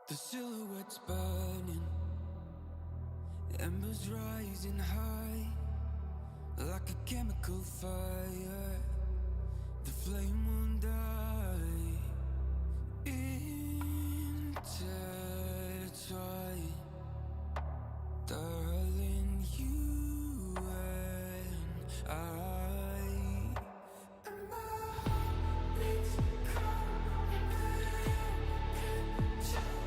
The silhouette's burning, embers rising high, like a chemical fire. The flame won't die. Intertwine, darling, you and I. And my heart beats cold under your control.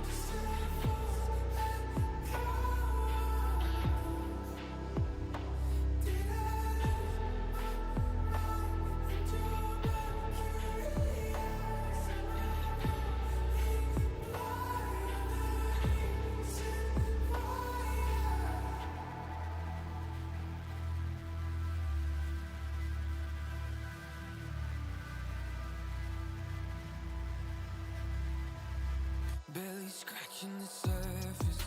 Just let go, let go. Did I lose my mind and your mercury eyes? And I know it blind the reason why. Barely scratching the surface.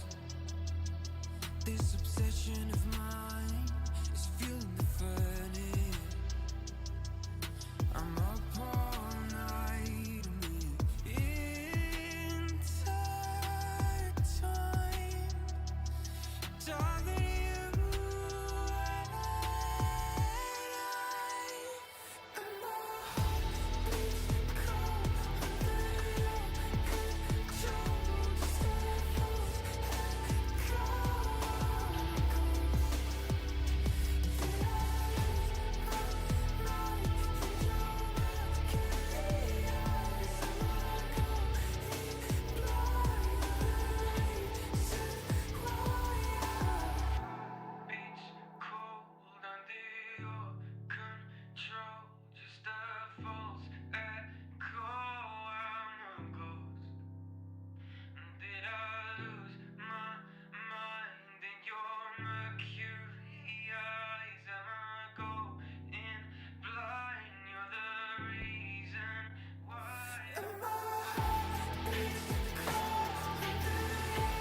This obsession of mine is fueling the furnace. I'm up all night and we're intertwined. Darling, you and my heart beats cold under your control. Just let go, let go. Did I lose my mind and your mercury eyes? And I know it blind the reason why. Beats cold under your control. Just a false echo. I'm a ghost. Did I lose my mind in your mercury eyes? Am I going blind? You're the reason why. And my heart beats cold under your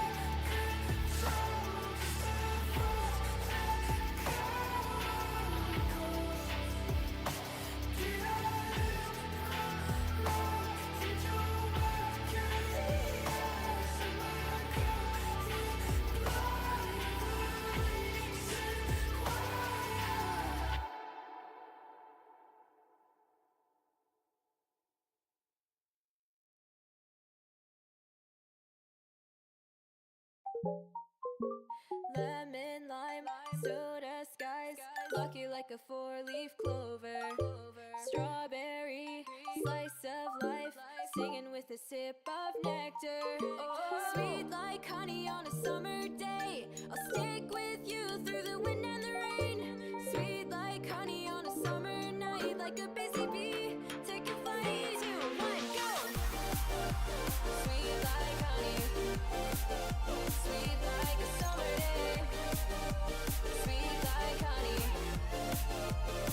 control. Just a false echo. Did I lose my mind in your mercury eyes? Am I going blind? The reason why. Lemon, lime, soda skies, lucky like a four-leaf clover. Strawberry, slice of life, singing with a sip of nectar. Sweet like honey on a summer day, I'll stick with you through the wind and the rain. Sweet like honey on a summer night, like a busy bee, taking flight. 3, 2, 1, go! Sweet like honey, sweet like a summer day. Sweet like honey,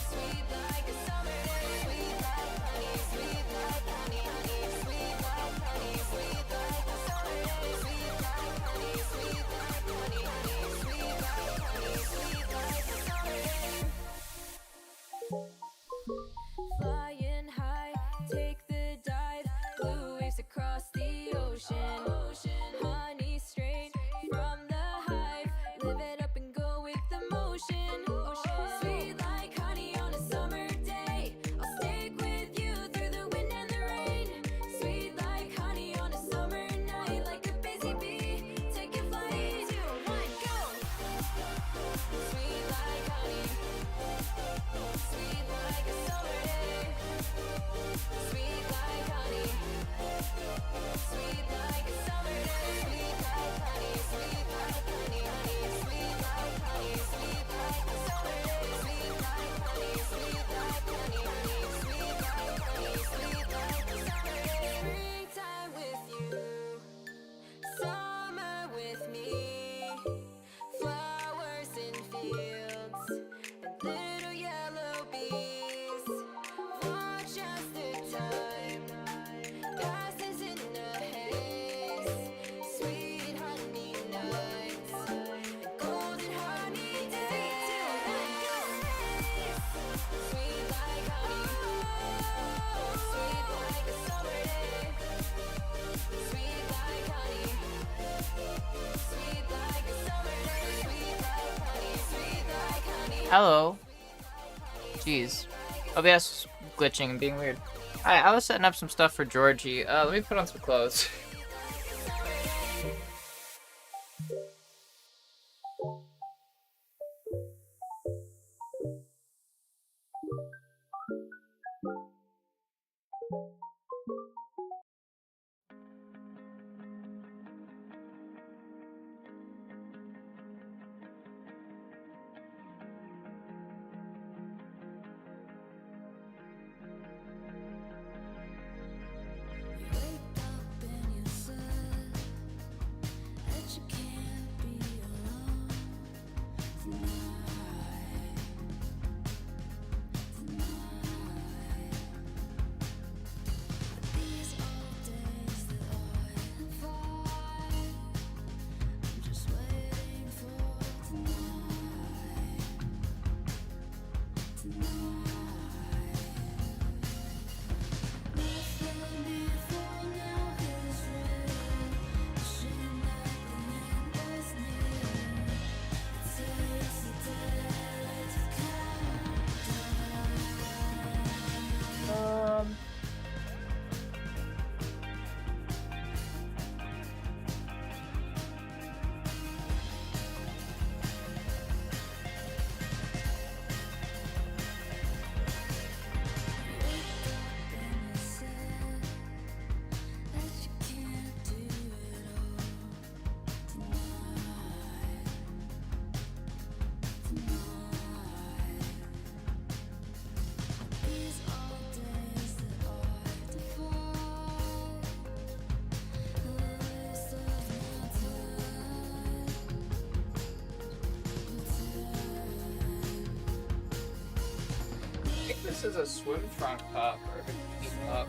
sweet like a summer day. Sweet like honey, sweet like honey, honey. Sweet like honey, sweet like a summer day. Sweet like honey, sweet like honey, honey. Sweet like honey, sweet like a summer day. Flying high, take the dive, blue waves across the ocean. Honey straight from the hive, live it up and go with the motion. Sweet like honey on a summer day, I'll stick with you through the wind and the rain. Sweet like honey on a summer night, like a busy bee, taking flight. 3, 2, 1, go! Sweet like honey, sweet like a summer day. Sweet like honey, sweet like a summer day. Sweet like honey, sweet like honey, honey. Sweet like honey, sweet like a summer day. Sweet like honey, sweet like honey, honey. Sweet like honey, sweet like a summer day. Springtime with you, summer with me. Flowers in fields and little yellow bees. Watch as the time passes in a haze. Sweet honey nights and golden honey days. 3, 2, 1, go! Sweet like honey, sweet like a summer day. Sweet like honey, Hello. Jeez. OBS glitching and being weird. Alright, I was setting up some stuff for Georgie. Let me put on some clothes. I think this is a swim trunk top or a bikini top.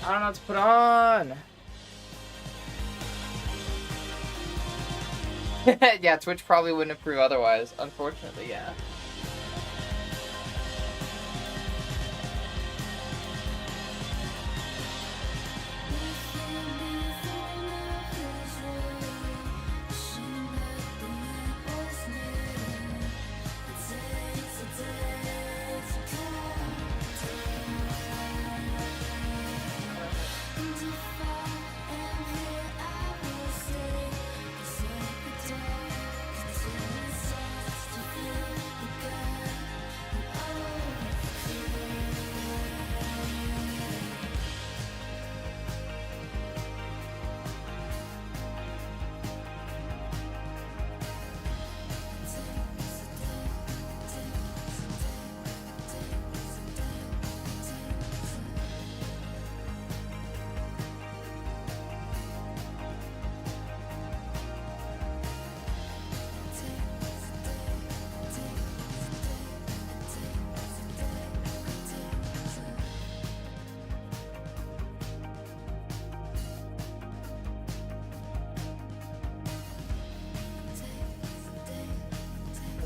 I don't know what to put on. Yeah, Twitch probably wouldn't approve otherwise. Unfortunately, yeah.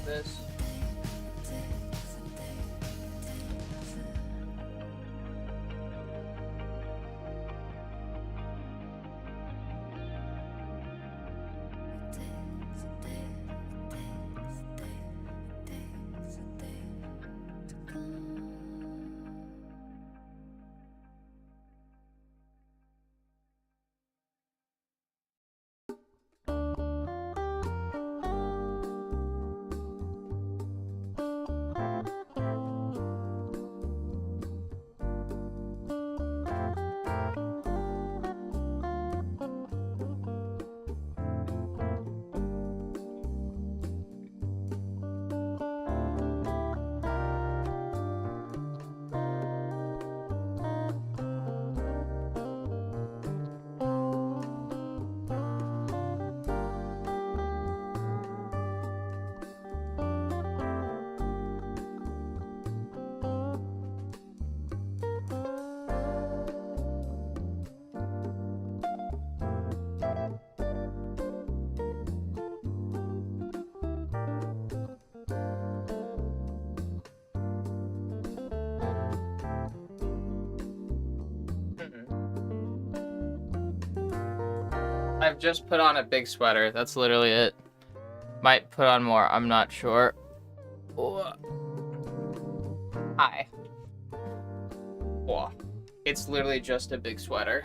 This. I've just put on a big sweater. That's literally it. Might put on more. I'm not sure. Oh. Hi. Oh. It's literally just a big sweater.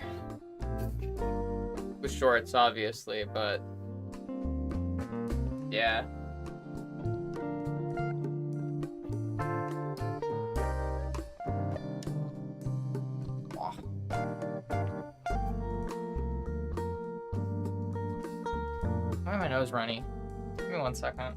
With shorts, obviously, but... yeah. Oh. Why is my nose runny? Give me 1 second.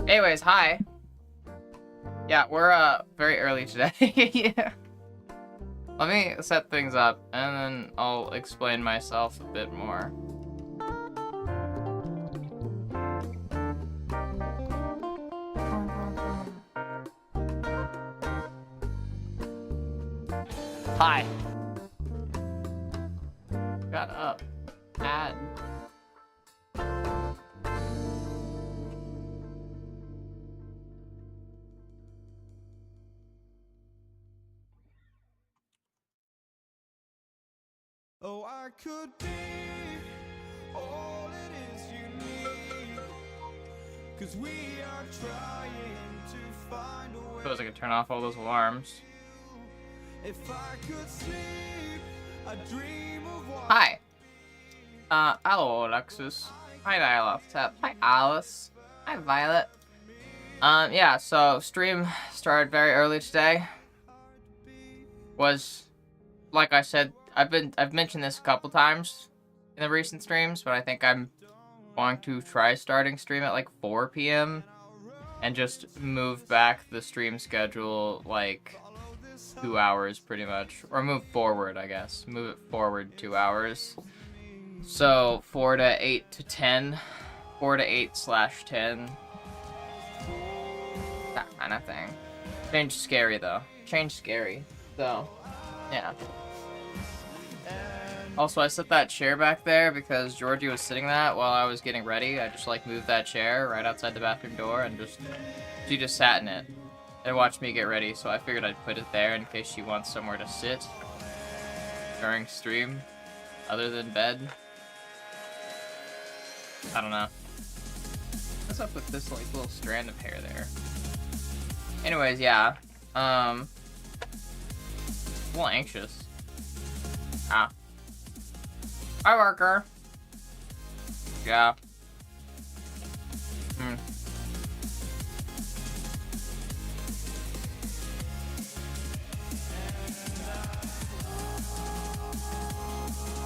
Anyways, hi. Yeah, we're very early today. Yeah. Let me set things up and then I'll explain myself a bit more. Hi. Got up. Add. Oh, I could be all it is you need, 'cause we are trying to find a way. Suppose I could turn off all those alarms. If I could sleep, a dream of what. Hi. Hello, Alexis. Hi, Dial-Off-Tap. Hi, Alice. Hi, Violet. Yeah, so stream started very early today. Was, like I said, I've mentioned this a couple times in the recent streams, but I think I'm going to try starting stream at like 4 p.m. and just move back the stream schedule like 2 hours pretty much, or move forward, I guess. Move it forward 2 hours. So 4 to 8 to 10, 4 to 8/10, that kind of thing. Change scary though. Change scary. So, yeah. Also, I set that chair back there because Georgie was sitting that while I was getting ready. I just like moved that chair right outside the bathroom door and she just sat in it and watched me get ready. So I figured I'd put it there in case she wants somewhere to sit during stream other than bed. I don't know. What's up with this like little strand of hair there? Anyways, yeah. A little anxious. Ah. Hi, worker. Yeah.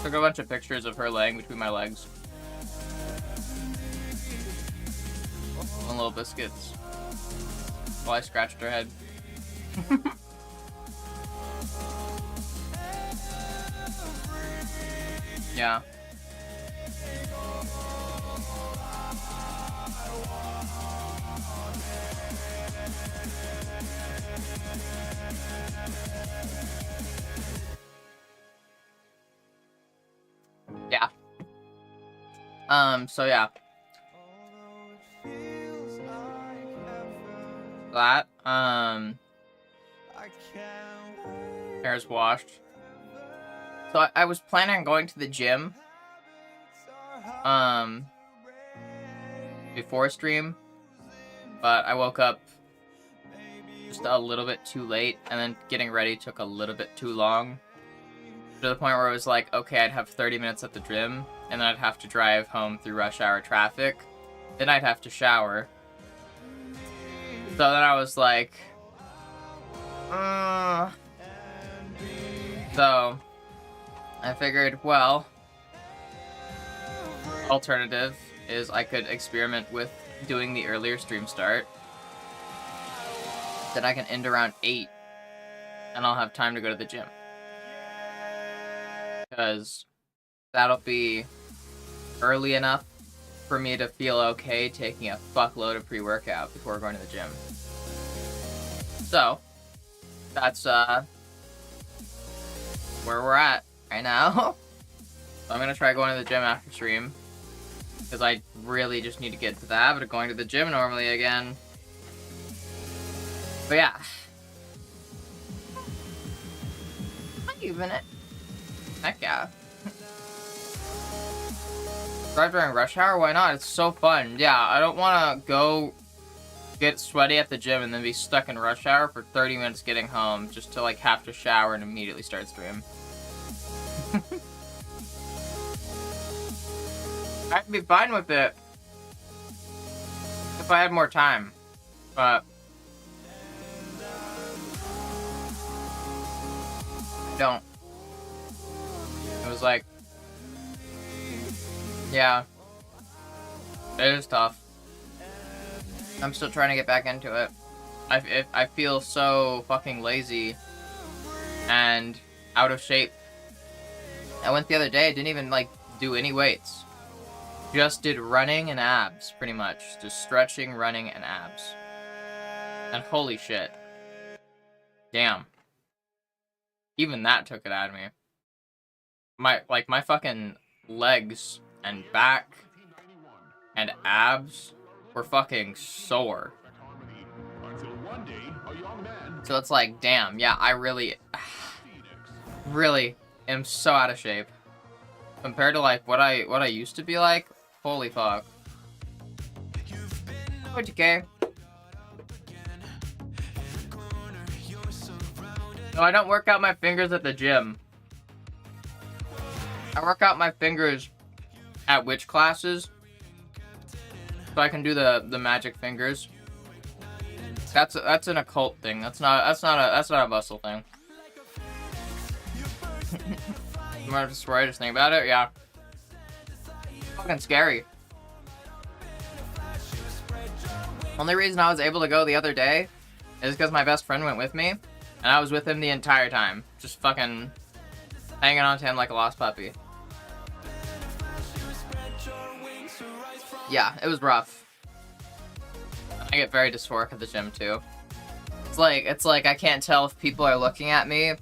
Took a bunch of pictures of her laying between my legs. And little biscuits. While I scratched her head. Yeah. Yeah. So yeah. that. I can't wait. Hair's washed. So I was planning on going to the gym before stream, but I woke up just a little bit too late, and then getting ready took a little bit too long, to the point where it was like, okay, I'd have 30 minutes at the gym, and then I'd have to drive home through rush hour traffic, then I'd have to shower. So then I was like, so I figured, well, alternative is I could experiment with doing the earlier stream start. Then I can end around 8, and I'll have time to go to the gym. Because that'll be early enough for me to feel okay taking a fuckload of pre-workout before going to the gym. So, that's where we're at right now. So I'm gonna try going to the gym after stream, because I really just need to get to the habit of going to the gym normally again. But yeah. Not even it. Heck yeah. Drive during rush hour? Why not? It's so fun. Yeah, I don't want to go get sweaty at the gym and then be stuck in rush hour for 30 minutes getting home just to like have to shower and immediately start stream. I'd be fine with it if I had more time, but I don't. It was like, yeah, it is tough. I'm still trying to get back into it. I feel so fucking lazy and out of shape. I went the other day, I didn't even like do any weights. Just did running and abs, pretty much. Just stretching, running, and abs. And holy shit. Damn. Even that took it out of me. My fucking legs and back and abs were fucking sore. So it's like, damn, yeah, I really am so out of shape. Compared to like what I used to be like, holy fuck. What'd you care? No, I don't work out my fingers at the gym. I work out my fingers at witch classes, so I can do the magic fingers. That's an occult thing. That's not a muscle thing. More of a swear, thing about it, yeah. Fucking scary. Only reason I was able to go the other day is because my best friend went with me, and I was with him the entire time, just fucking hanging on to him like a lost puppy. Yeah, it was rough. I get very dysphoric at the gym too. It's like I can't tell if people are looking at me.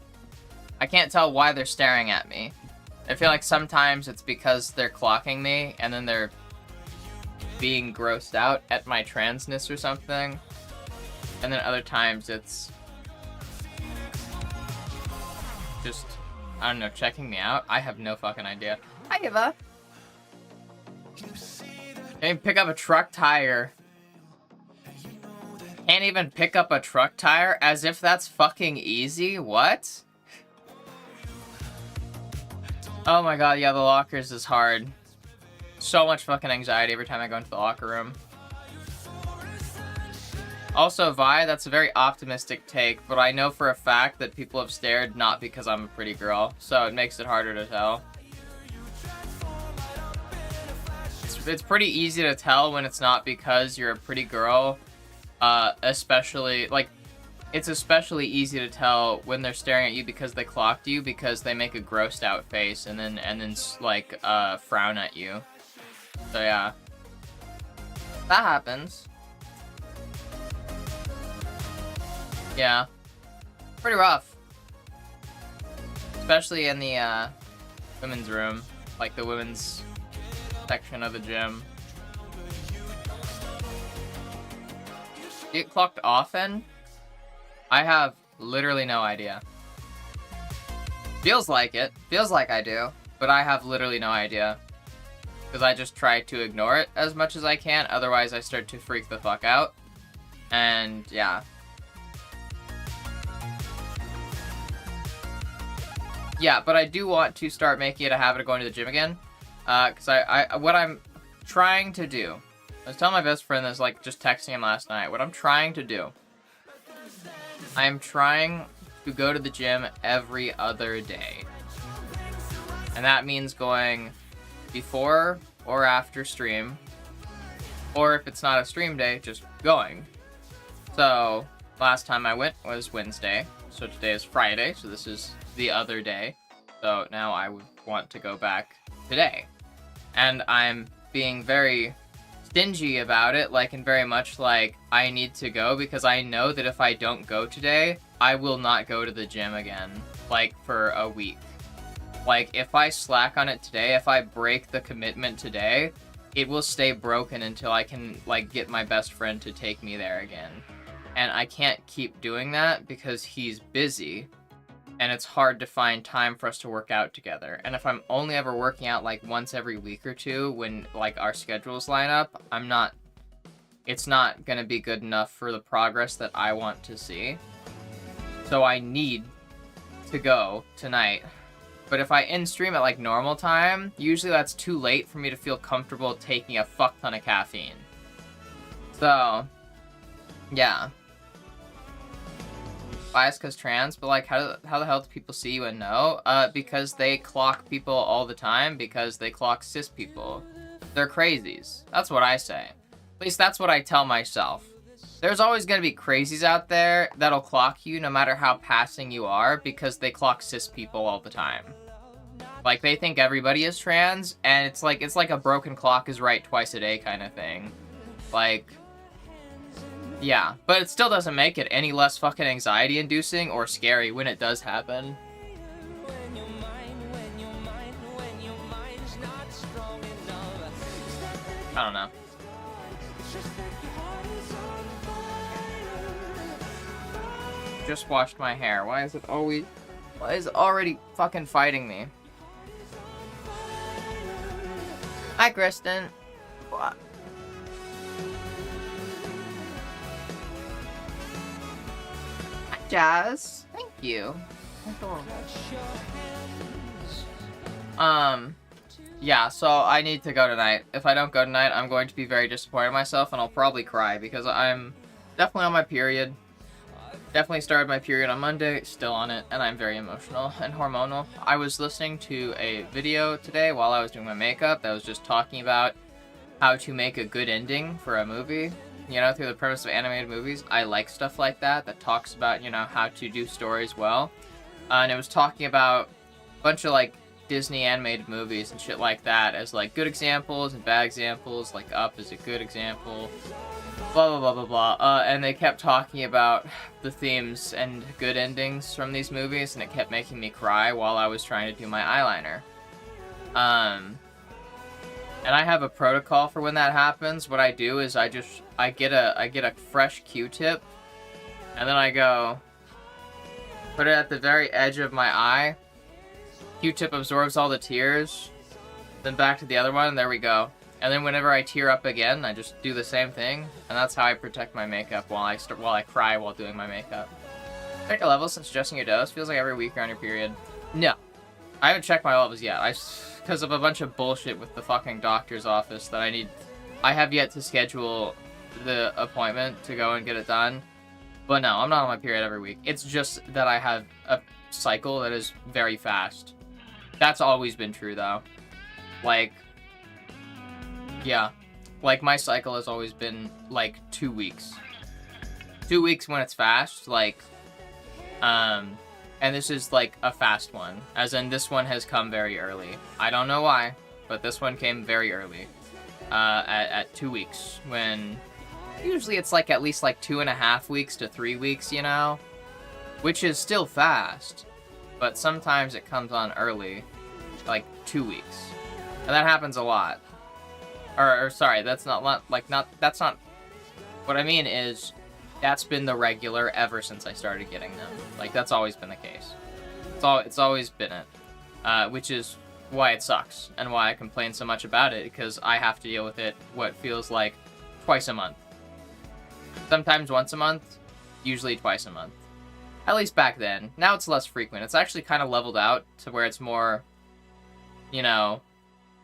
I can't tell why they're staring at me. I feel like sometimes it's because they're clocking me and then they're being grossed out at my transness or something. And then other times it's just, I don't know, checking me out. I have no fucking idea. Hi, Eva. Can't even pick up a truck tire. Can't even pick up a truck tire? As if that's fucking easy? What? Oh my god, yeah, the lockers is hard. So much fucking anxiety every time I go into the locker room. Also, Vi, that's a very optimistic take, but I know for a fact that people have stared not because I'm a pretty girl, so it makes it harder to tell. It's pretty easy to tell when it's not because you're a pretty girl, especially, like, it's especially easy to tell when they're staring at you because they clocked you, because they make a grossed out face and then like, frown at you. So yeah. That happens. Yeah. Pretty rough. Especially in the, women's room. Like the women's section of the gym. Get clocked often? I have literally no idea. Feels like it. Feels like I do. But I have literally no idea. Because I just try to ignore it as much as I can. Otherwise, I start to freak the fuck out. And, yeah. Yeah, but I do want to start making it a habit of going to the gym again. Because what I'm trying to do... I was telling my best friend this, like, just texting him last night. What I'm trying to do... I am trying to go to the gym every other day. And that means going before or after stream. Or if it's not a stream day, just going. So, last time I went was Wednesday. So today is Friday, so this is the other day. So now I would want to go back today. And I'm being very stingy about it, like, and very much like, I need to go because I know that if I don't go today, I will not go to the gym again, like, for a week. Like, if I slack on it today, if I break the commitment today, it will stay broken until I can, like, get my best friend to take me there again. And I can't keep doing that because he's busy. And it's hard to find time for us to work out together. And if I'm only ever working out, like, once every week or two when, like, our schedules line up, it's not gonna be good enough for the progress that I want to see. So I need to go tonight. But if I end stream at, like, normal time, usually that's too late for me to feel comfortable taking a fuck ton of caffeine. So, yeah. Bias because trans, but, like, how the hell do people see you and know? Because they clock people all the time, because they clock cis people. They're crazies. That's what I say. At least that's what I tell myself. There's always gonna be crazies out there that'll clock you no matter how passing you are, because they clock cis people all the time. Like, they think everybody is trans, and it's like a broken clock is right twice a day kind of thing. Like... yeah, but it still doesn't make it any less fucking anxiety-inducing or scary when it does happen. I don't know. Just washed my hair. Why is it already fucking fighting me? Hi, Kristen. What? Jazz, thank you. Yeah, so I need to go tonight. If I don't go tonight, I'm going to be very disappointed in myself, and I'll probably cry, because I'm definitely on my period. Definitely started my period on Monday, still on it, and I'm very emotional and hormonal. I was listening to a video today while I was doing my makeup that was just talking about how to make a good ending for a movie. You know, through the premise of animated movies. I like stuff like that talks about, you know, how to do stories well. And it was talking about a bunch of, like, Disney animated movies and shit like that as, like, good examples and bad examples. Like, Up is a good example. Blah, blah, blah, blah, blah. And they kept talking about the themes and good endings from these movies, and it kept making me cry while I was trying to do my eyeliner. And I have a protocol for when that happens. What I do is I get a fresh Q-tip, and then I go put it at the very edge of my eye. Q-tip absorbs all the tears, then back to the other one, and there we go. And then whenever I tear up again, I just do the same thing, and that's how I protect my makeup while I cry while doing my makeup. Check a level since adjusting your dose. Feels like every week you're on your period. No, I haven't checked my levels yet. Because of a bunch of bullshit with the fucking doctor's office that I have yet to schedule the appointment to go and get it done. But no, I'm not on my period every week. It's just that I have a cycle that is very fast. That's always been true, though. Like, yeah. Like, my cycle has always been, like, 2 weeks. 2 weeks when it's fast, like, and this is, like, a fast one. As in, this one has come very early. I don't know why, but this one came very early. At 2 weeks, when usually it's, like, at least, like, 2.5 weeks to 3 weeks, you know? Which is still fast. But sometimes it comes on early. Like, 2 weeks. And that happens a lot. Or sorry, that's not, like, that's not... What I mean is, That's been the regular ever since I started getting them. Like, that's always been the case. It's always been it. Which is why it sucks, and why I complain so much about it, because I have to deal with it what feels like twice a month. Sometimes once a month, usually twice a month. At least back then. Now it's less frequent. It's actually kind of leveled out to where it's more, you know,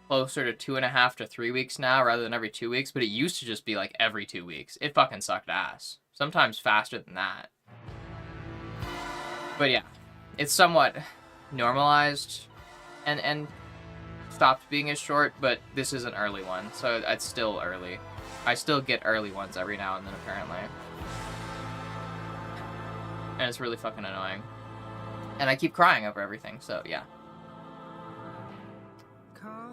closer to 2.5 to 3 weeks now rather than every 2 weeks, but it used to just be like every 2 weeks. It fucking sucked ass. Sometimes faster than that. But yeah, it's somewhat normalized and stopped being as short, but this is an early one, so it's still early. I still get early ones every now and then, apparently. And it's really fucking annoying. And I keep crying over everything, so yeah.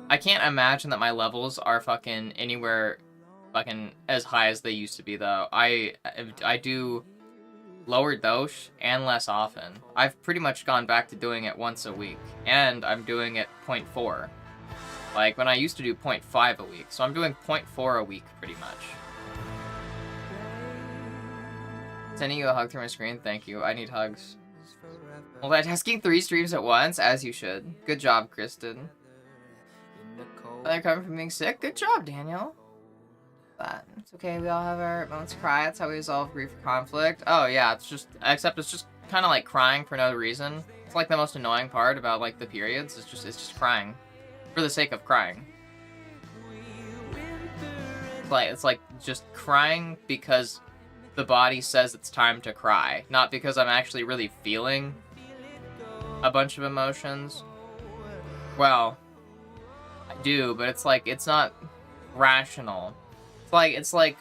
I can't imagine that my levels are fucking anywhere fucking as high as they used to be, though. I do lower dose and less often. I've pretty much gone back to doing it once a week, and I'm doing it 0.4. Like, when I used to do 0.5 a week, so I'm doing 0.4 a week, pretty much. Sending you a hug through my screen, thank you. I need hugs. Multitasking 3 streams at once, as you should. Good job, Kristen. They're coming from being sick? Good job, Daniel. That. It's okay, we all have our moments to cry. That's how we resolve grief or conflict. Oh, yeah, it's just, except it's just kind of like crying for no reason. It's like the most annoying part about, like, the periods. It's just crying. For the sake of crying. It's like just crying because the body says it's time to cry. Not because I'm actually really feeling a bunch of emotions. Well, I do, but it's like, it's not rational. It's like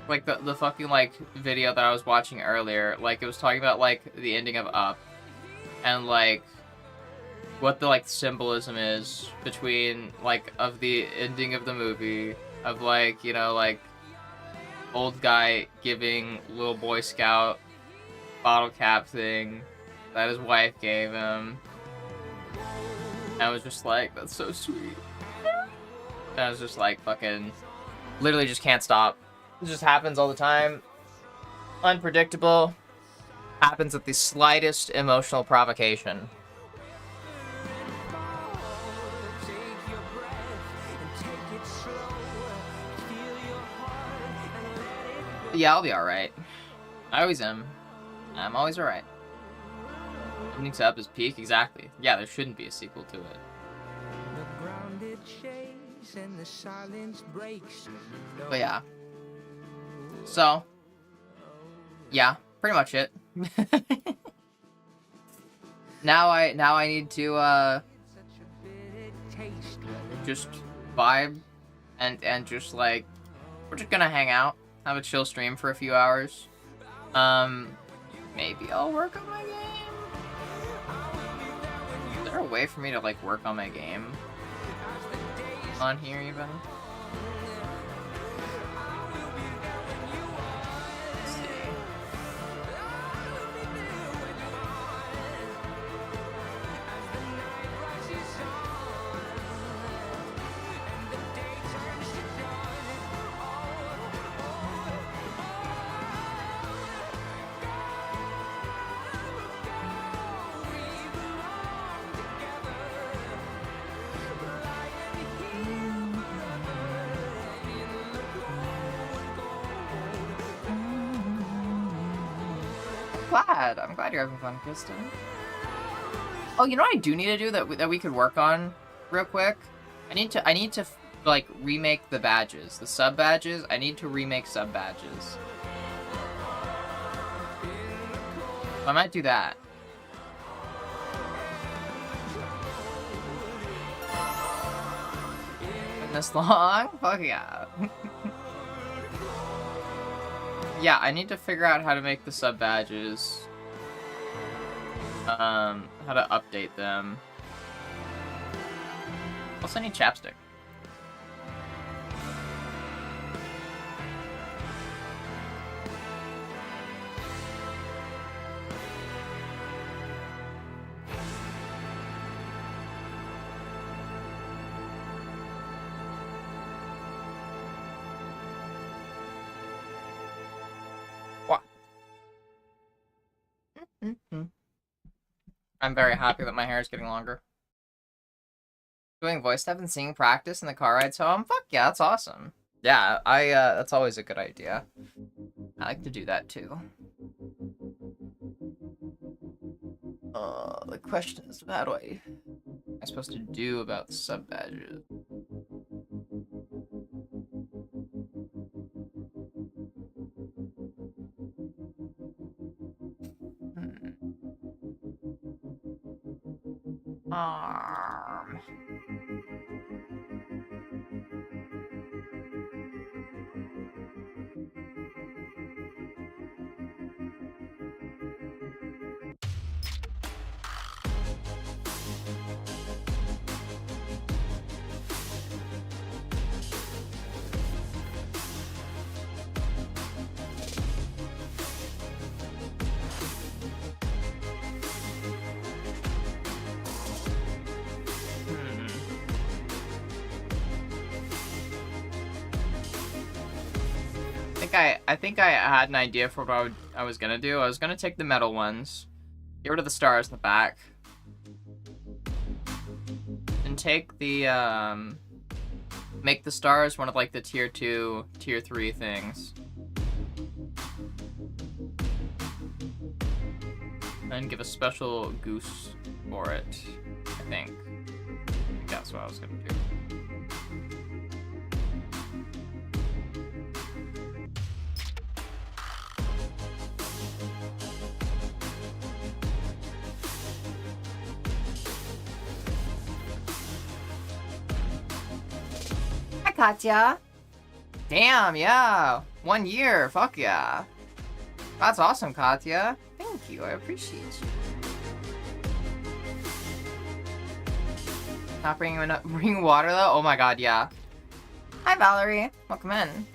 the fucking, like, video that I was watching earlier. Like, it was talking about, like, the ending of Up. And, like, what the, like, symbolism is between, like, of the ending of the movie. Of, like, you know, like, old guy giving little Boy Scout bottle cap thing that his wife gave him. And I was just like, that's so sweet. And I was just like, fucking, literally just can't stop. It just happens all the time. Unpredictable. Happens at the slightest emotional provocation. Yeah, I'll be alright. I always am. I'm always alright. Ending to Up is peak? Exactly. Yeah, there shouldn't be a sequel to it. But yeah. So. Yeah, pretty much it. Now I need to, just vibe and just, like, we're just gonna hang out. Have a chill stream for a few hours. Maybe I'll work on my game. Is there a way for me to, like, work on my game? On here, even? Let's see. I'm glad you're having fun, Kristen. Oh, you know what I do need to do that we could work on real quick? I need to like remake the badges, the sub badges. I need to remake sub badges. I might do that. Been this long? Fuck yeah. Yeah, I need to figure out how to make the sub badges. How to update them. Also need chapstick. I'm very happy that my hair is getting longer. Doing voice stuff and singing practice in the car rides home? Fuck yeah, that's awesome. Yeah, that's always a good idea. I like to do that too. The question is, how do am I supposed to do about the sub badges? I think I had an idea for what I was gonna do. I was gonna take the metal ones, get rid of the stars in the back, and take the, make the stars one of, like, the tier 2, tier 3 things. And give a special goose for it, I think. That's what I was gonna do. Katya. Damn, yeah. 1 year. Fuck yeah. That's awesome, Katya. Thank you. I appreciate you. Not bringing water though? Oh my god, yeah. Hi, Valerie. Welcome in.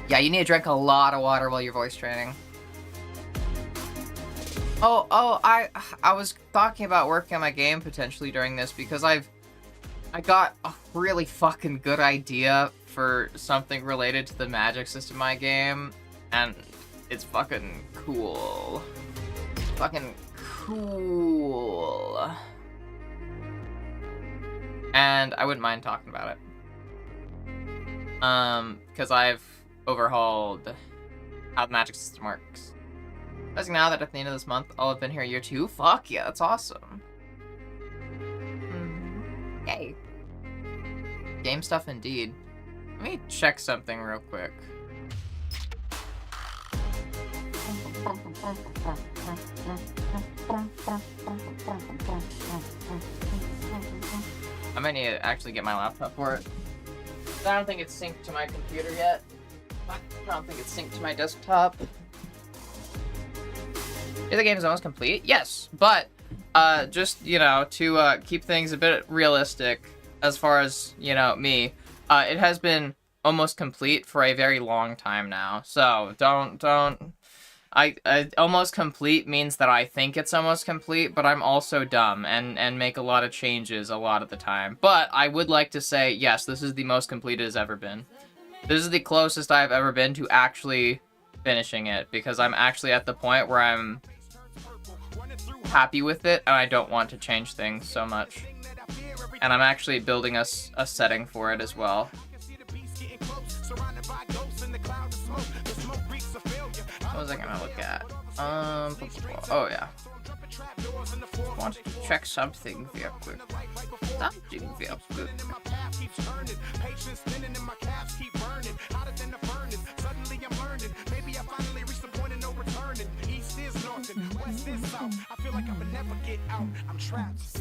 Yeah, you need to drink a lot of water while you're voice training. I was talking about working on my game potentially during this because I got a really fucking good idea for something related to the magic system in my game, and it's fucking cool. Fucking cool. And I wouldn't mind talking about it. Because I've overhauled how the magic system works. Realizing now that at the end of this month, I'll have been here a year 2. Fuck yeah, that's awesome. Yay. Game stuff indeed. Let me check something real quick. I might need to actually get my laptop for it. I don't think it's synced to my computer yet. I don't think it's synced to my desktop. Is the game almost complete? Yes, but just, you know, to keep things a bit realistic as far as, you know, me, it has been almost complete for a very long time now. So don't almost complete means that I think it's almost complete, but I'm also dumb and make a lot of changes a lot of the time. But I would like to say, yes, this is the most complete it has ever been. This is the closest I've ever been to actually finishing it, because I'm actually at the point where I'm happy with it and I don't want to change things so much. And I'm actually building a setting for it as well. What was I gonna look at? Oh yeah. Wanted to check something real quick. Something real quick. I feel like I would never get out. I'm trapped.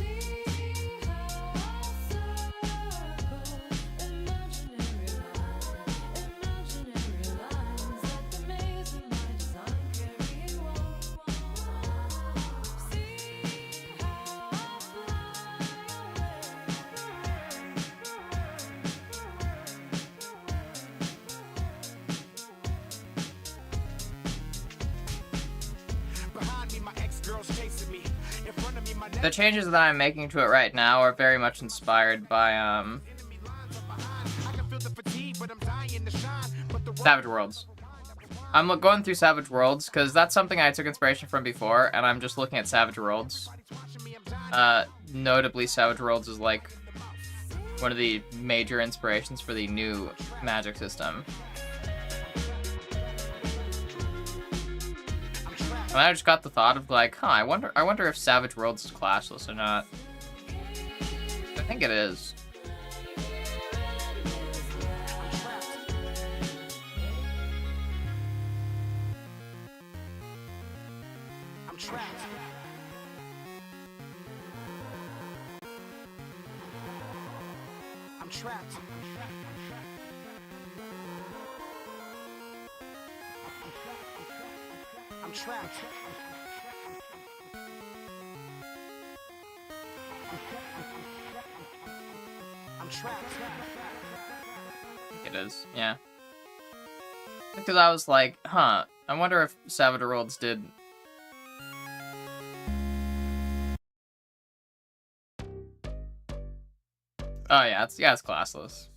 The changes that I'm making to it right now are very much inspired by, Savage Worlds. I'm going through Savage Worlds because that's something I took inspiration from before, and I'm just looking at Savage Worlds. Notably, Savage Worlds is like one of the major inspirations for the new magic system. And I just got the thought of like, huh, I wonder if Savage Worlds is classless or not. I think it is. I'm trapped. I'm trapped. I'm trapped. I'm trapped. I think it is, yeah. Because I was like, huh, I wonder if Savage Worlds did... Oh yeah, it's classless.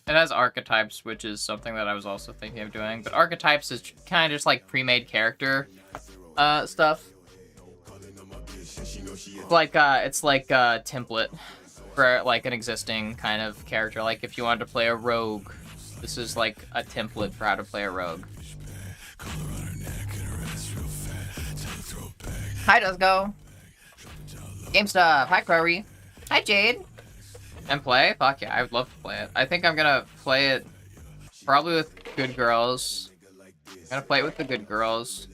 It has archetypes, which is something that I was also thinking of doing, but archetypes is kind of just like pre-made character stuff. Like it's like a template for like an existing kind of character. Like if you wanted to play a rogue, this is like a template for how to play a rogue. Hi Dusgo. Game stuff. Hi Crowry. Hi Jade. And play? Fuck yeah, I would love to play it. I think I'm gonna play it probably with good girls. I'm gonna play it with the good girls.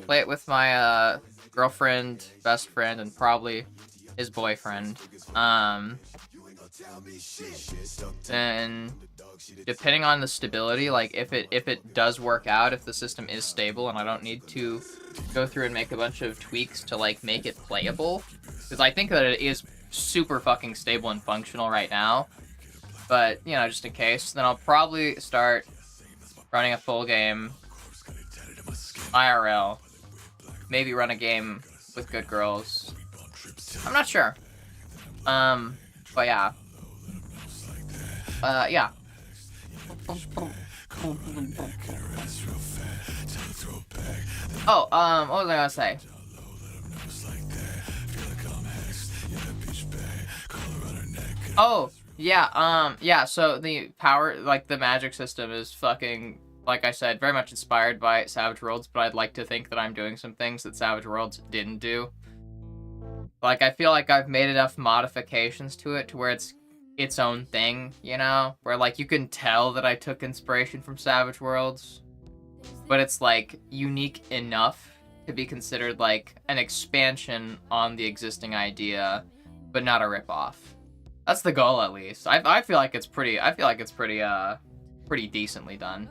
Play it with my girlfriend, best friend, and probably his boyfriend. Then depending on the stability, like if it does work out, if the system is stable and I don't need to go through and make a bunch of tweaks to like make it playable, because I think that it is super fucking stable and functional right now, but you know, just in case, then I'll probably start running a full game IRL, maybe run a game with good girls. I'm not sure. But yeah. Yeah. Oh, what was I gonna say? Oh, yeah, yeah, so the power, like, the magic system is fucking, like I said, very much inspired by Savage Worlds, but I'd like to think that I'm doing some things that Savage Worlds didn't do. Like, I feel like I've made enough modifications to it to where it's its own thing, you know? Where, like, you can tell that I took inspiration from Savage Worlds, but it's, like, unique enough to be considered, like, an expansion on the existing idea, but not a ripoff. That's the goal, at least. I feel like it's pretty. I feel like it's pretty. Pretty decently done.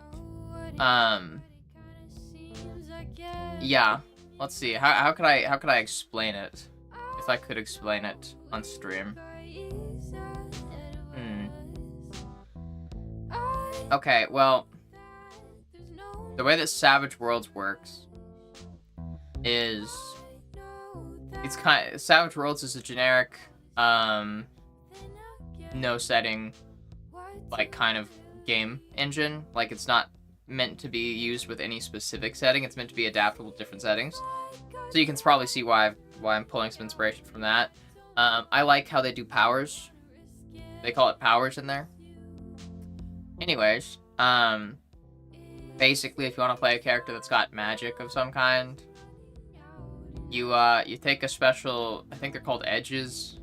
Yeah. Let's see. How could I explain it? If I could explain it on stream. Okay. Well, the way that Savage Worlds works is Savage Worlds is a generic no setting, like, kind of game engine. Like, it's not meant to be used with any specific setting. It's meant to be adaptable to different settings. So you can probably see why I'm pulling some inspiration from that. I like how they do powers. They call it powers in there. Anyways, basically, if you want to play a character that's got magic of some kind, you take a special, I think they're called edges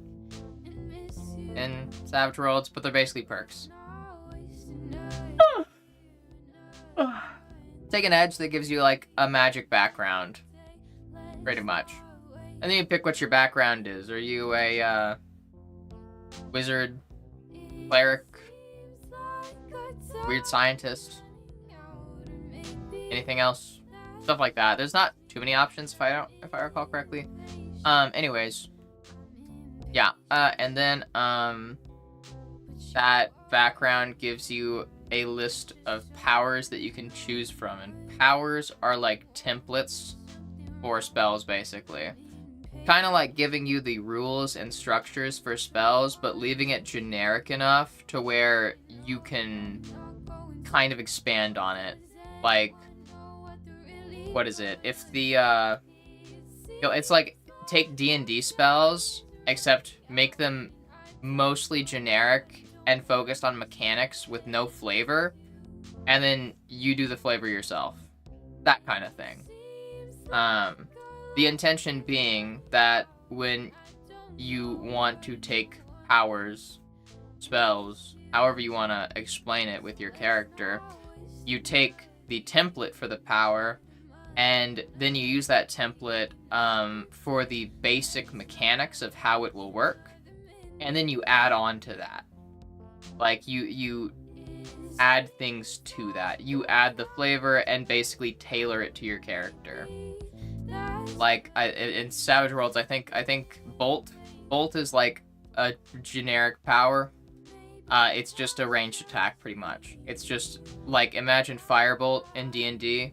in Savage Worlds, but they're basically perks. Take an edge that gives you, like, a magic background, pretty much. And then you pick what your background is. Are you a, wizard, cleric, weird scientist, anything else? Stuff like that. There's not too many options, if I recall correctly. Anyways. Yeah, and then, that background gives you a list of powers that you can choose from, and powers are like templates for spells, basically. Kind of like giving you the rules and structures for spells, but leaving it generic enough to where you can kind of expand on it. Like, what is it? If the, it's like, take D&D spells, except make them mostly generic and focused on mechanics with no flavor, and then you do the flavor yourself. That kind of thing. The intention being that when you want to take powers, spells, however you want to explain it with your character, you take the template for the power, and then you use that template for the basic mechanics of how it will work, and then you add on to that. Like, you add things to that. You add the flavor and basically tailor it to your character. Like, in Savage Worlds, I think Bolt is like a generic power. It's just a ranged attack, pretty much. It's just, like, imagine Firebolt in D&D.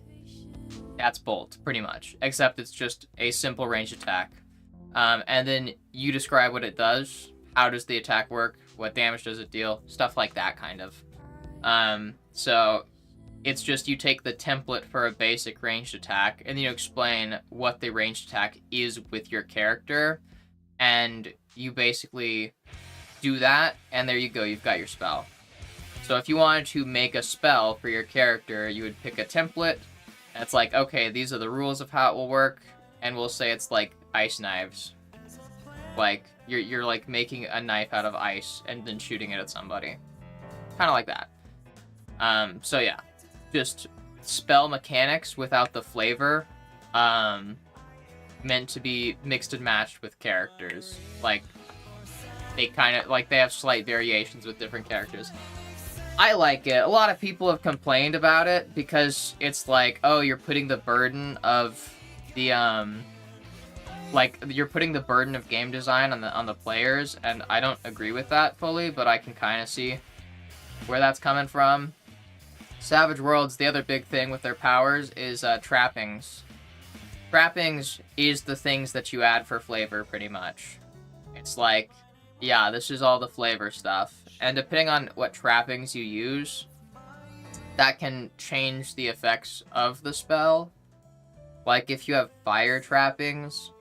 That's Bolt, pretty much. Except it's just a simple ranged attack. And then you describe what it does. How does the attack work? What damage does it deal? Stuff like that, kind of. So it's just you take the template for a basic ranged attack, and you explain what the ranged attack is with your character, and you basically do that, and there you go, you've got your spell. So if you wanted to make a spell for your character, you would pick a template, and it's like, okay, these are the rules of how it will work, and we'll say it's like ice knives. Like, you're like making a knife out of ice and then shooting it at somebody. Kind of like that. So yeah, just spell mechanics without the flavor, meant to be mixed and matched with characters. Like, they kind of, like, they have slight variations with different characters. I like it. A lot of people have complained about it because it's like, oh, you're putting the burden of the, like, you're putting the burden of game design on the players, and I don't agree with that fully, but I can kind of see where that's coming from. Savage Worlds, the other big thing with their powers is trappings. Trappings is the things that you add for flavor, pretty much. It's like, yeah, this is all the flavor stuff. And depending on what trappings you use, that can change the effects of the spell. Like, if you have fire trappings,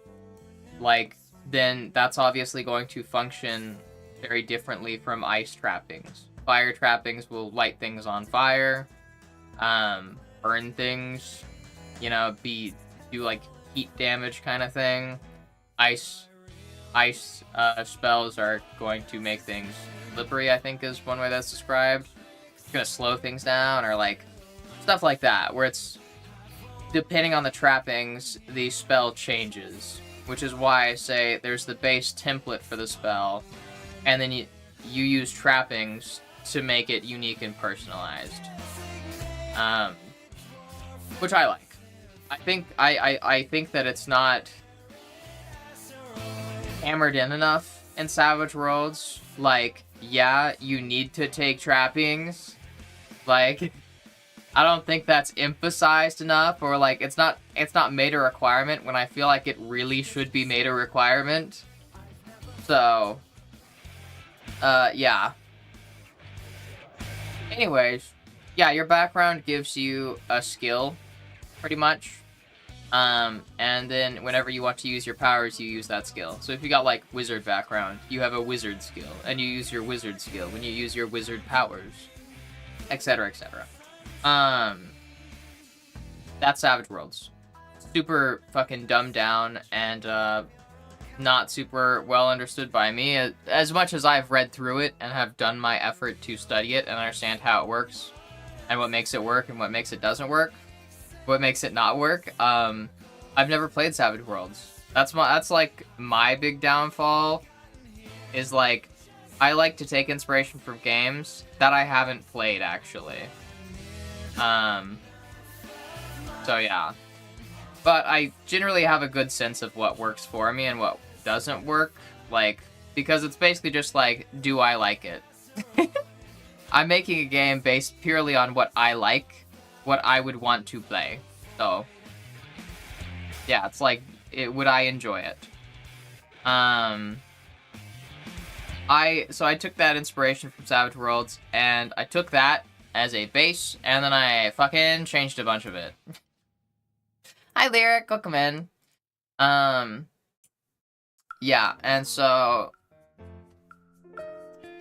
like, then that's obviously going to function very differently from ice trappings. Fire trappings will light things on fire, burn things, you know, do like heat damage kind of thing. Ice spells are going to make things slippery, I think is one way that's described. It's gonna slow things down, or like stuff like that, where it's depending on the trappings, the spell changes. Which is why I say there's the base template for the spell, and then you use trappings to make it unique and personalized. Which I like. I think that it's not hammered in enough in Savage Worlds. Like, yeah, you need to take trappings. Like, I don't think that's emphasized enough, or like it's not made a requirement when I feel like it really should be made a requirement. So, yeah. Anyways, yeah, your background gives you a skill, pretty much. And then whenever you want to use your powers, you use that skill. So if you got like wizard background, you have a wizard skill, and you use your wizard skill when you use your wizard powers, etc., etc. That's Savage Worlds. Super fucking dumbed down and not super well understood by me. As much as I've read through it and have done my effort to study it and understand how it works and what makes it work and what makes it doesn't work, what makes it not work, I've never played Savage Worlds. That's like my big downfall, is like I like to take inspiration from games that I haven't played actually. So yeah. But I generally have a good sense of what works for me and what doesn't work, like, because it's basically just like, do I like it? I'm making a game based purely on what I like, what I would want to play. So, yeah, it's like, would I enjoy it? So I took that inspiration from Savage Worlds, and I took that, as a base, and then I fucking changed a bunch of it. Hi, Lyric. Welcome in. Yeah, and so...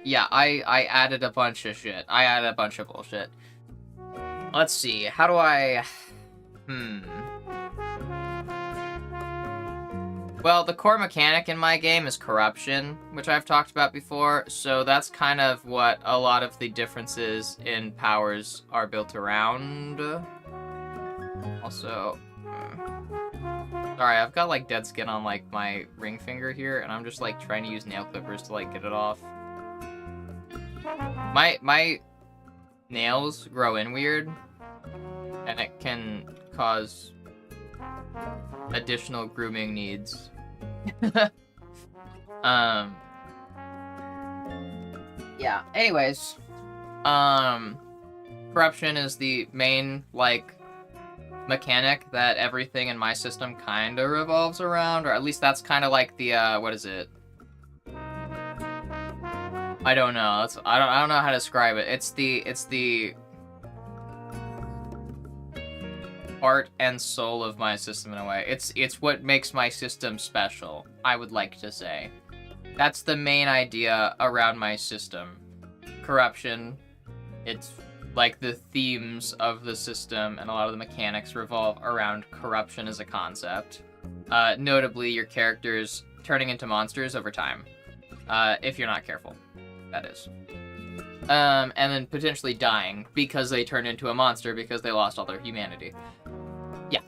Yeah, I added a bunch of shit. I added a bunch of bullshit. Let's see, how do I... Well, the core mechanic in my game is corruption, which I've talked about before, so that's kind of what a lot of the differences in powers are built around. Also... Sorry, I've got, like, dead skin on, like, my ring finger here, and I'm just, like, trying to use nail clippers to, like, get it off. My nails grow in weird, and it can cause additional grooming needs. Yeah, anyways. Corruption is the main, like, mechanic that everything in my system kind of revolves around, or at least that's kind of like the, what is it? I don't know. I don't know how to describe it. It's the heart and soul of my system in a way. It's what makes my system special, I would like to say. That's the main idea around my system. Corruption. It's like the themes of the system and a lot of the mechanics revolve around corruption as a concept. Notably, your characters turning into monsters over time. If you're not careful. That is. And then potentially dying because they turned into a monster because they lost all their humanity. Yeah.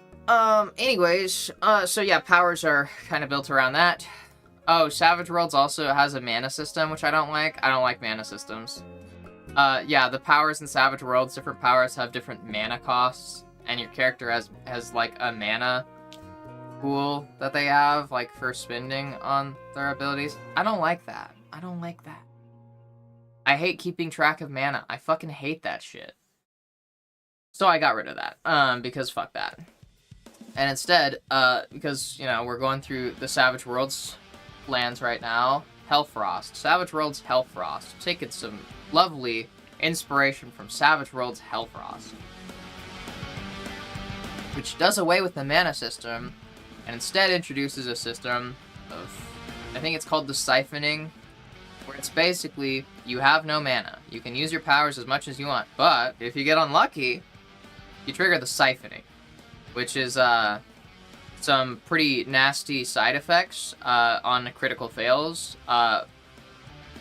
Anyways, so yeah, powers are kind of built around that. Oh, Savage Worlds also has a mana system, which I don't like. I don't like mana systems. Yeah, the powers in Savage Worlds, different powers have different mana costs, and your character has like a mana pool that they have, like, for spending on their abilities. I don't like that. I don't like that. I hate keeping track of mana. I fucking hate that shit. So I got rid of that, because fuck that. And instead, because, you know, we're going through the Savage Worlds lands right now, Hellfrost. Savage Worlds Hellfrost. Taking some lovely inspiration from Savage Worlds Hellfrost, which does away with the mana system, and instead introduces a system of, I think it's called the siphoning, where it's basically, you have no mana. You can use your powers as much as you want, but if you get unlucky, you trigger the siphoning, which is some pretty nasty side effects on critical fails,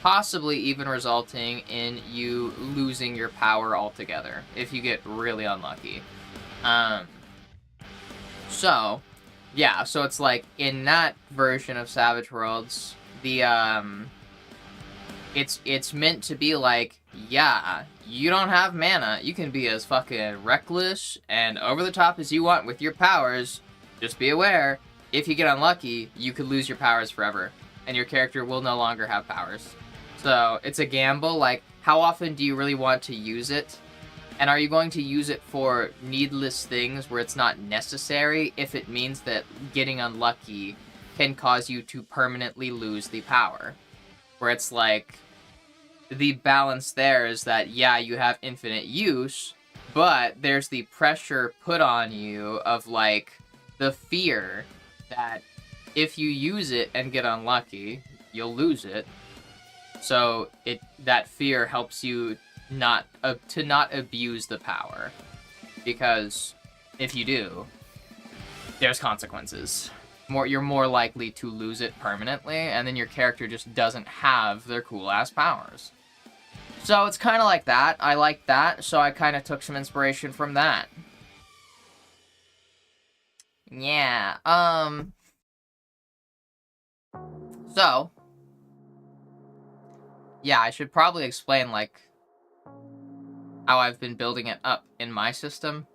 possibly even resulting in you losing your power altogether if you get really unlucky. So, yeah, so it's like, in that version of Savage Worlds, the, it's meant to be like, yeah, you don't have mana, you can be as fucking reckless and over the top as you want with your powers. Just be aware, if you get unlucky, you could lose your powers forever, and your character will no longer have powers. So, it's a gamble, like, how often do you really want to use it? And are you going to use it for needless things where it's not necessary if it means that getting unlucky can cause you to permanently lose the power? Where it's like, the balance there is that, yeah, you have infinite use, but there's the pressure put on you of, like, the fear that if you use it and get unlucky, you'll lose it. So that fear helps you to not abuse the power, because if you do, there's consequences. You're more likely to lose it permanently, and then your character just doesn't have their cool ass powers. So it's kind of like that. I like that, so I kind of took some inspiration from that. Yeah, so, yeah, I should probably explain, like, how I've been building it up in my system.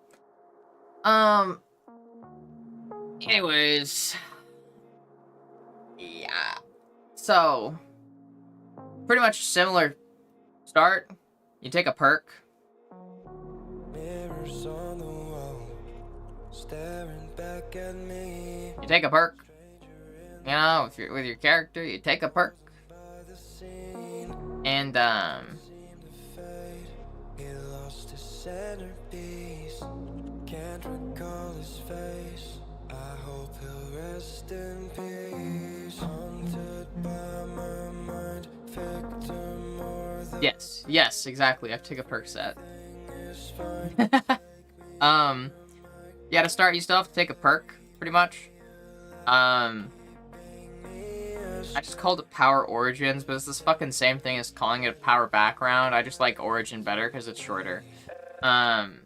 Anyways, yeah, so, pretty much similar start. You take a perk. Mirrors on the wall, staring back at me. You take a perk. You know, with your character, you take a perk. And centerpiece. Can't recall his face. I hope he'll rest in peace. Haunted by my mind, victim more than Yes, exactly. I took a perk set. is fine. Yeah, to start, you still have to take a perk, pretty much. I just called it Power Origins, but it's this fucking same thing as calling it Power Background. I just like Origin better because it's shorter. And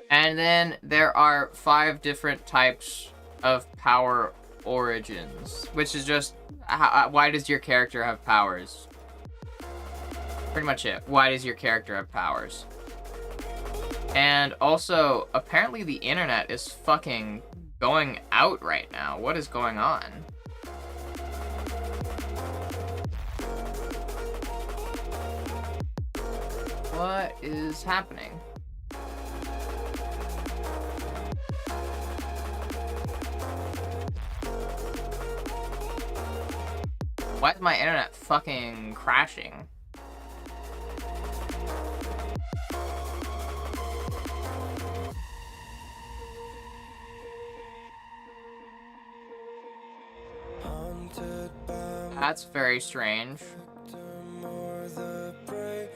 then there are 5 different types of Power Origins, which is just why does your character have powers? Pretty much it. Why does your character have powers? And also, apparently the internet is fucking going out right now. What is going on? What is happening? Why is my internet fucking crashing? Haunted by my That's very strange. victim or the prey.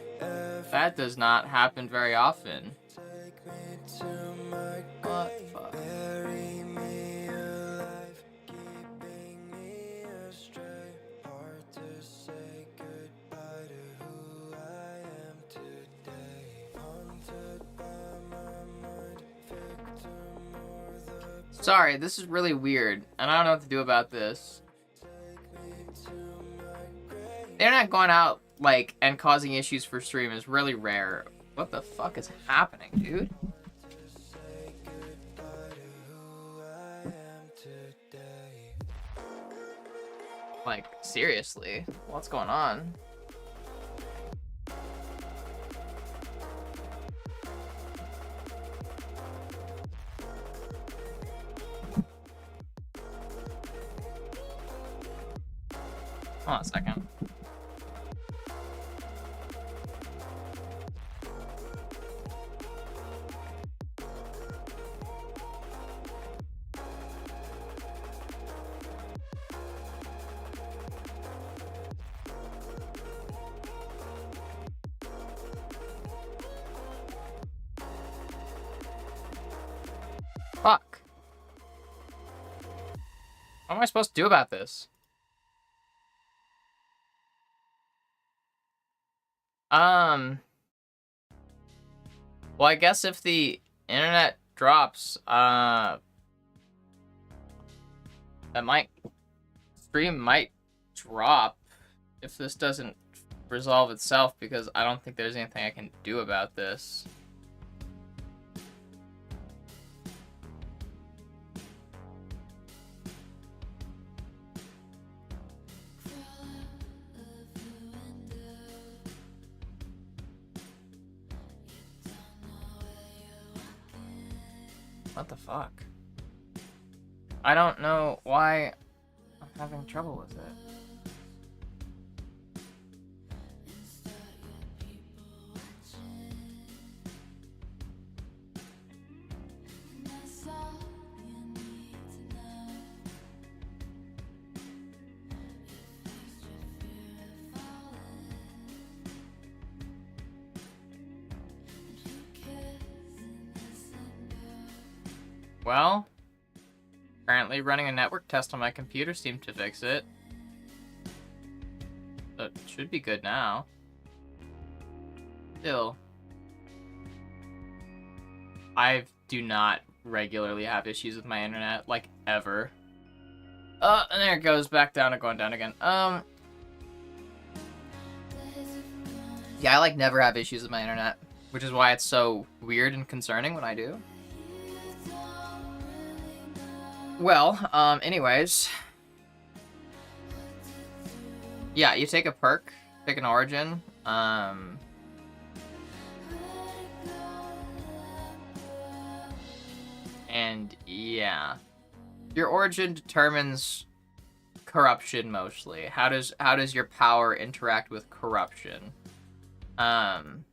That does not happen very often. Take me to my What grave. the fuck? Bury me alive, keeping me astray. Hard to say goodbye to who I am today. Haunted by my mind, victim or the Sorry, this is really weird, and I don't know what to do about this. The internet going out, like, and causing issues for stream is really rare. What the fuck is happening, dude? who I am today. Like, seriously, what's going on? Hold on a second. Fuck. What am I supposed to do about this? Well, I guess if the internet drops, that stream might drop if this doesn't resolve itself, because I don't think there's anything I can do about this. What the fuck? I don't know why I'm having trouble with it. Well, apparently running a network test on my computer seemed to fix it. So it should be good now. Still, I do not regularly have issues with my internet, like, ever. And there it goes, back down and going down again. Yeah, I, like, never have issues with my internet, which is why it's so weird and concerning when I do. Well, anyways. Yeah, you take a perk, pick an origin, and yeah. Your origin determines corruption mostly. How does your power interact with corruption? Um,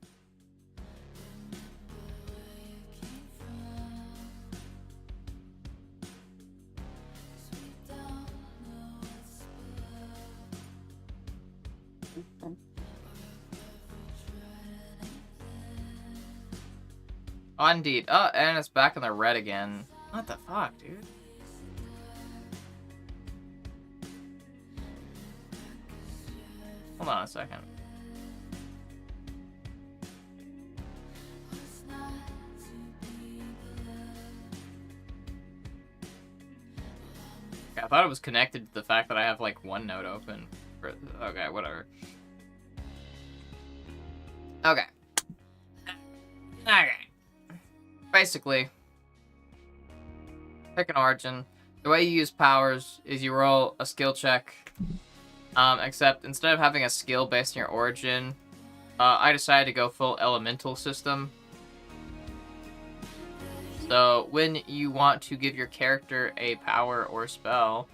oh, indeed. Oh, and it's back in the red again. What the fuck, dude? Hold on a second. I thought it was connected to the fact that I have like one node open. Okay, whatever. Okay. Okay. Basically, pick an origin. The way you use powers is you roll a skill check. Except instead of having a skill based on your origin, I decided to go full elemental system. So when you want to give your character a power or spell,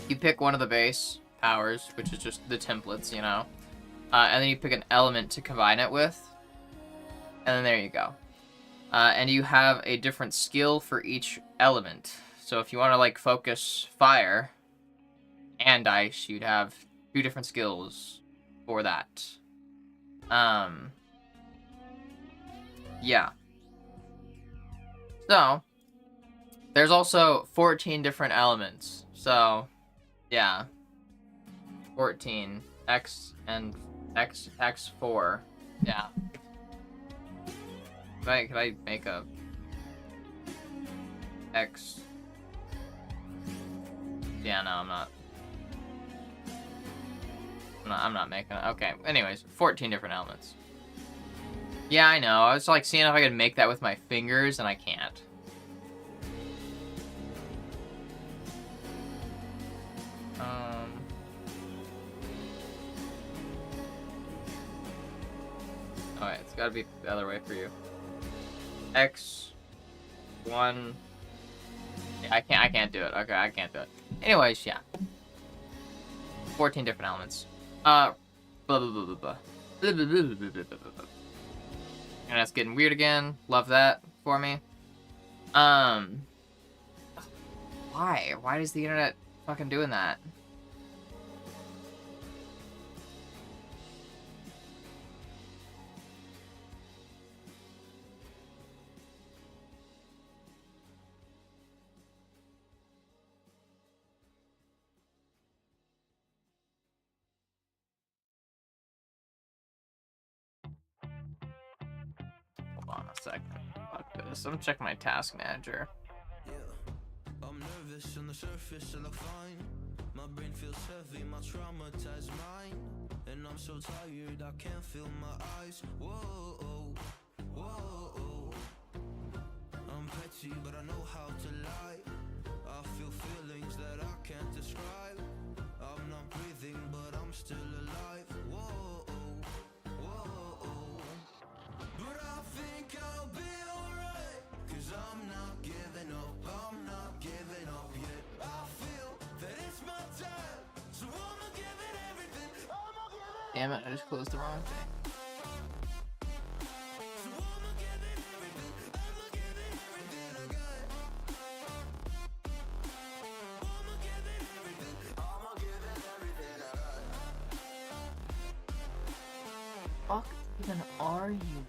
you pick one of the base powers, which is just the templates, you know, and then you pick an element to combine it with, and then there you go. And you have a different skill for each element. So if you want to like focus fire and ice, you'd have 2 different skills for that. Yeah. So, there's also 14 different elements. So, yeah. 14. X and X4. Yeah. Could I make a X? Yeah, no, I'm not making it. Okay, anyways, 14 different elements. Yeah, I know. I was like seeing if I could make that with my fingers, and I can't. Alright, it's gotta be the other way for you. X1. Yeah, I can't do it. Okay, I can't do it. Anyways, yeah. 14 different elements. Blah blah blah blah blah. Blah, blah, blah, blah, blah, blah, blah. And that's getting weird again. Love that for me. Why? Why is the internet fucking doing that? Hold on a second. Fuck this. I'm checking my task manager. I'm nervous on the surface, I look fine. My brain feels heavy, my traumatized mind. And I'm so tired, I can't feel my eyes. Whoa, whoa. I'm petty, but I know how to lie. I feel feelings that I can't describe. I'm not breathing, but I'm still alive. Whoa, whoa. But I think I'll be alright. 'Cause I'm not giving up, I'm not giving up yet. I feel that it's my time, so I'ma give it everything. Damn it, I just closed the wrong thing. So I'ma give it everything. I'ma give it everything I got. I'ma give it everything. I'ma give it everything I got. Fuck even are you?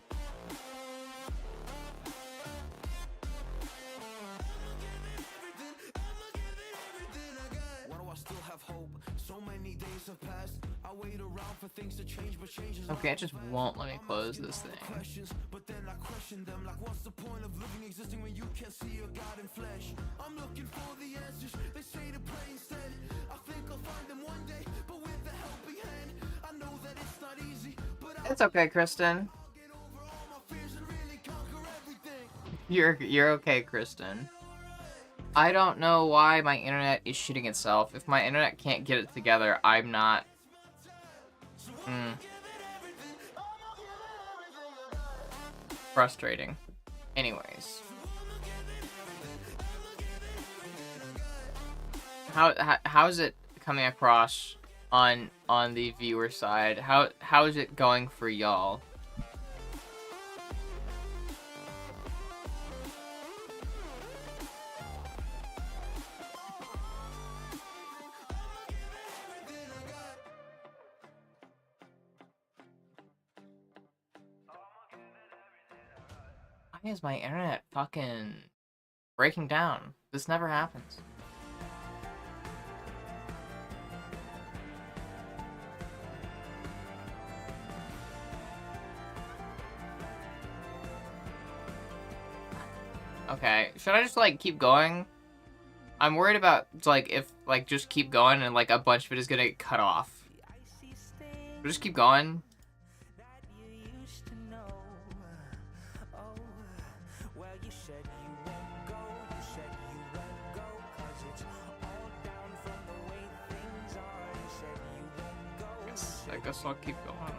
Why do I still have hope? So many days have passed. I wait around for things to change, but change is Okay, it just won't let me close this thing. questions, but then I question them. Like, what's the point of living, existing when you can't see a God in flesh? I'm looking for the answers. They say to pray instead. I think I'll find them one day, but with a helping hand. I know that it's not easy, but I'll It's okay, Kristen. get over all my fears and really conquer everything. You're okay, Kristen. I don't know why my internet is shitting itself. If my internet can't get it together, I'm not... Frustrating. Anyways. How is it coming across on the viewer side. How is it going for y'all? Why is my internet fucking breaking down? This never happens. Okay, should I just, like, keep going? I'm worried about, like, if, like, just keep going and, like, a bunch of it is gonna get cut off. We'll just keep going. I guess I'll keep going.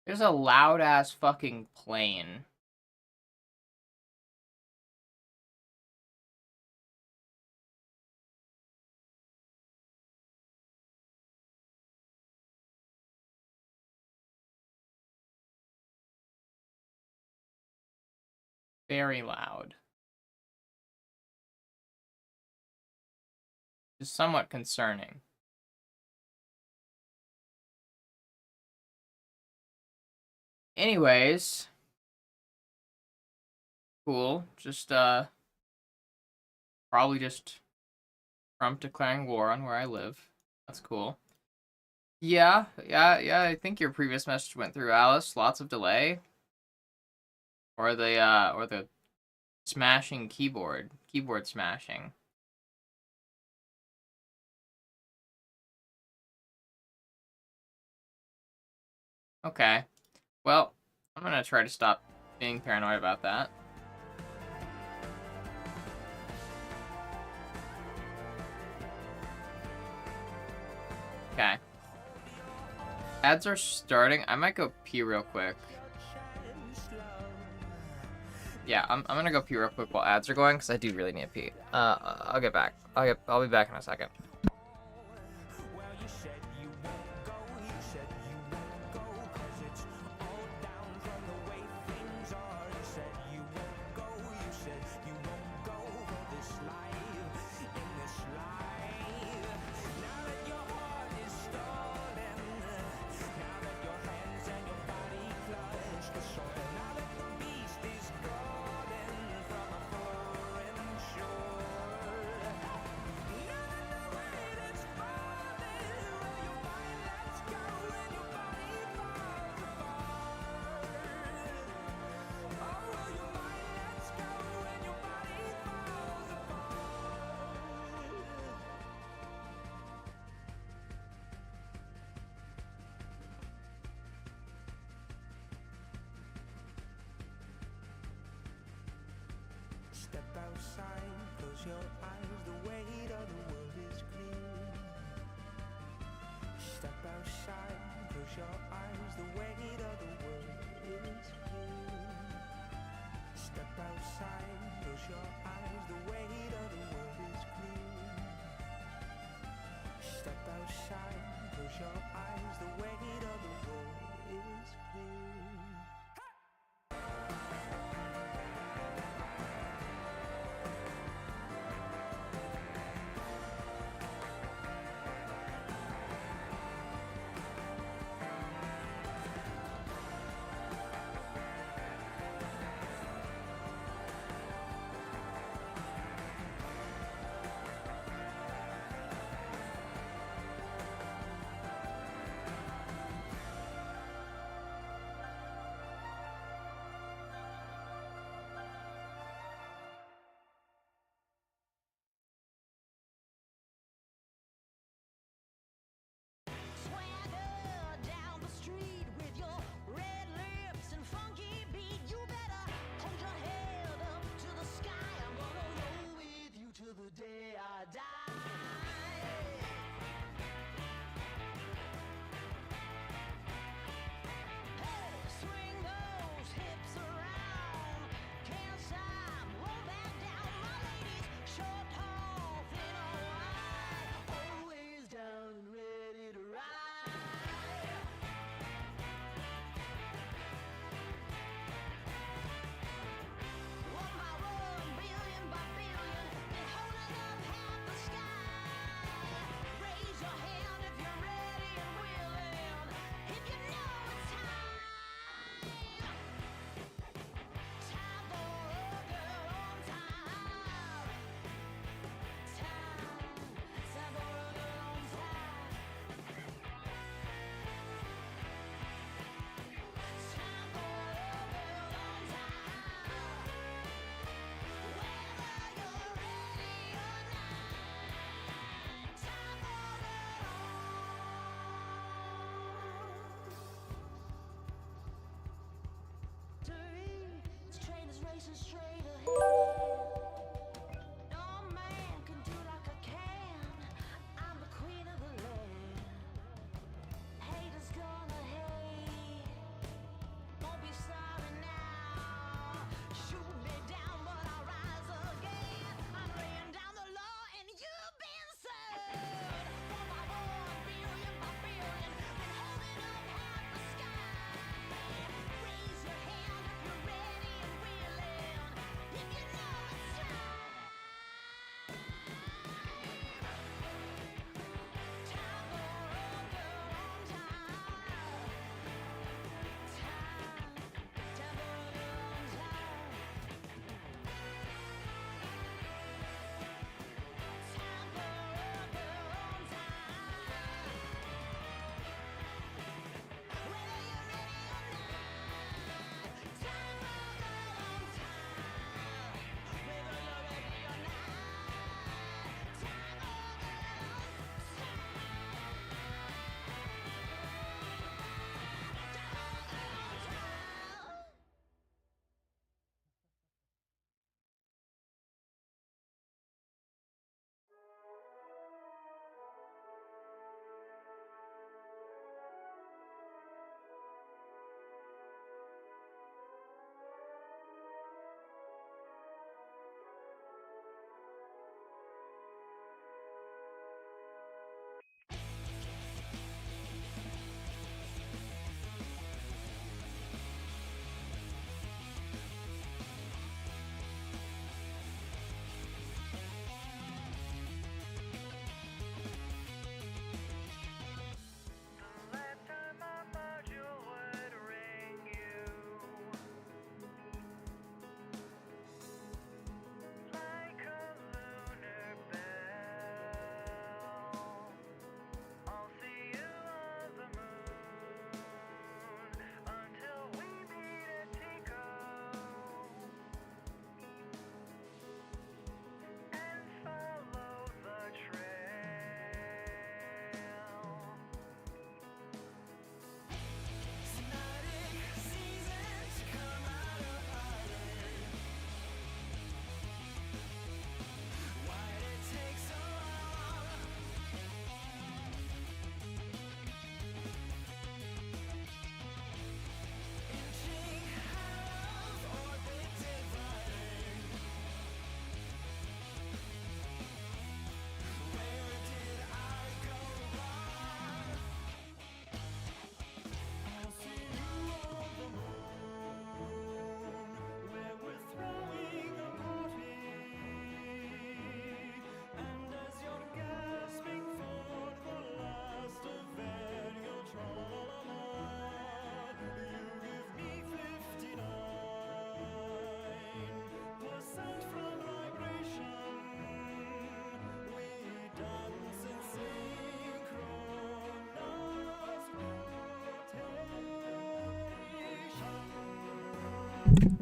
There's a loud ass fucking plane. Very loud. It's somewhat concerning. Anyways. Cool. Just, probably just Trump declaring war on where I live. That's cool. Yeah, I think your previous message went through, Alice. Lots of delay. Or the smashing keyboard smashing. Okay. Well, I'm gonna try to stop being paranoid about that. Okay. Ads are starting. I might go pee real quick. Yeah, I'm gonna go pee real quick while ads are going, because I do really need to pee. I'll get back. I'll be back in a second. Step outside, close your eyes, the weight of the world is clear. Step outside, close your eyes, the weight of the world is clear. Step outside, close your your eyes, the weight of the road is clear. Swagger down the street with your red lips and funky beat. You better hold your head up to the sky. I'm gonna roll with you till the day I die. Hey, swing those hips around. Can't stop, roll back down. My ladies, short, tall, thin or wide, always down and ready to ride. One by one, billion by billion, been holding up half the sky. Raise your hand if you're ready and willing, if you know it's time. Time for a girl on time. Time for a girl on time. Time for a girl on time. Whether you're ready or not, time for a This train is racing straight ahead. No man can do like I can. I'm the queen of the land. Haters gonna hate. Won't be sorry now. Shoot me down, but I'll rise again. I'm laying down the law, and you've been served. One by one, billion by billion, been holding up half the sky. Raise your hand if you're ready and willing.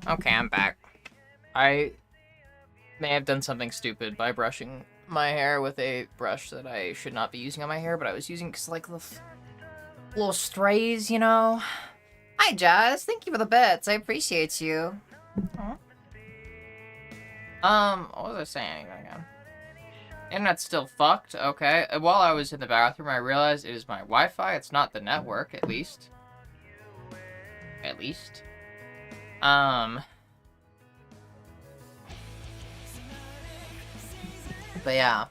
Okay, I'm back. I may have done something stupid by brushing my hair with a brush that I should not be using on my hair, but I was using because like the little strays, you know. Hi, Jazz. Thank you for the bits. I appreciate you. What was I saying again? Internet's still fucked. Okay. While I was in the bathroom, I realized it is my Wi-Fi. It's not the network, at least. At least. But yeah.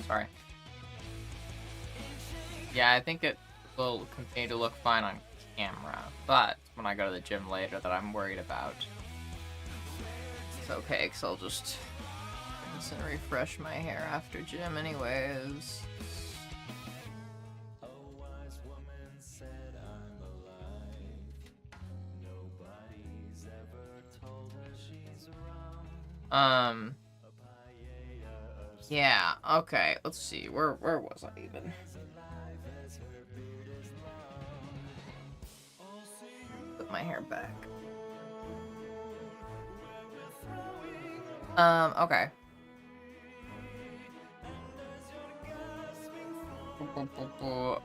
Sorry. Yeah, I think it will continue to look fine on camera, but when I go to the gym later that I'm worried about. It's okay, because I'll just rinse and refresh my hair after gym anyways. Yeah, okay, let's see, where was I even? Put my hair back. Okay.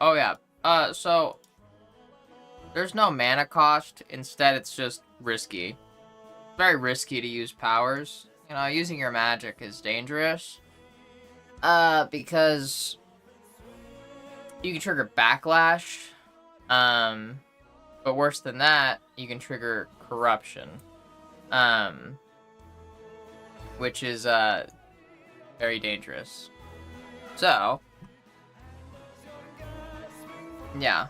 Oh yeah, so there's no mana cost, instead it's just risky. Very risky to use powers. You know, using your magic is dangerous. Because you can trigger backlash. But worse than that, you can trigger corruption. Which is, very dangerous. So, yeah,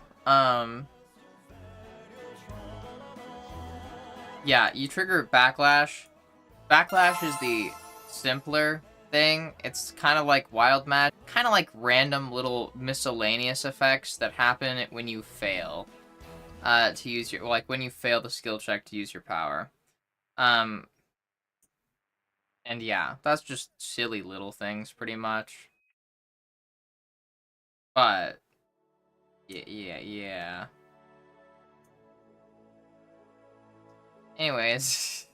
yeah, you trigger backlash. Backlash is the simpler thing. It's kind of like wild magic, kind of like random little miscellaneous effects that happen when you fail to use your, like when you fail the skill check to use your power. And yeah, that's just silly little things pretty much. But yeah. Anyways,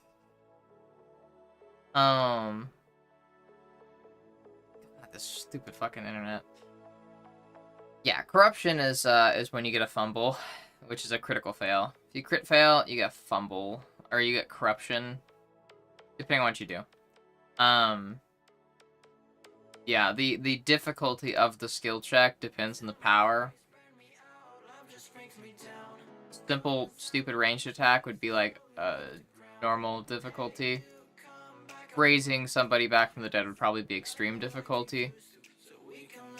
God, this stupid fucking internet. Yeah, corruption is when you get a fumble, which is a critical fail. If you crit fail, you get fumble, or you get corruption, depending on what you do. Yeah, the difficulty of the skill check depends on the power. Simple, stupid ranged attack would be like normal difficulty. Raising somebody back from the dead would probably be extreme difficulty.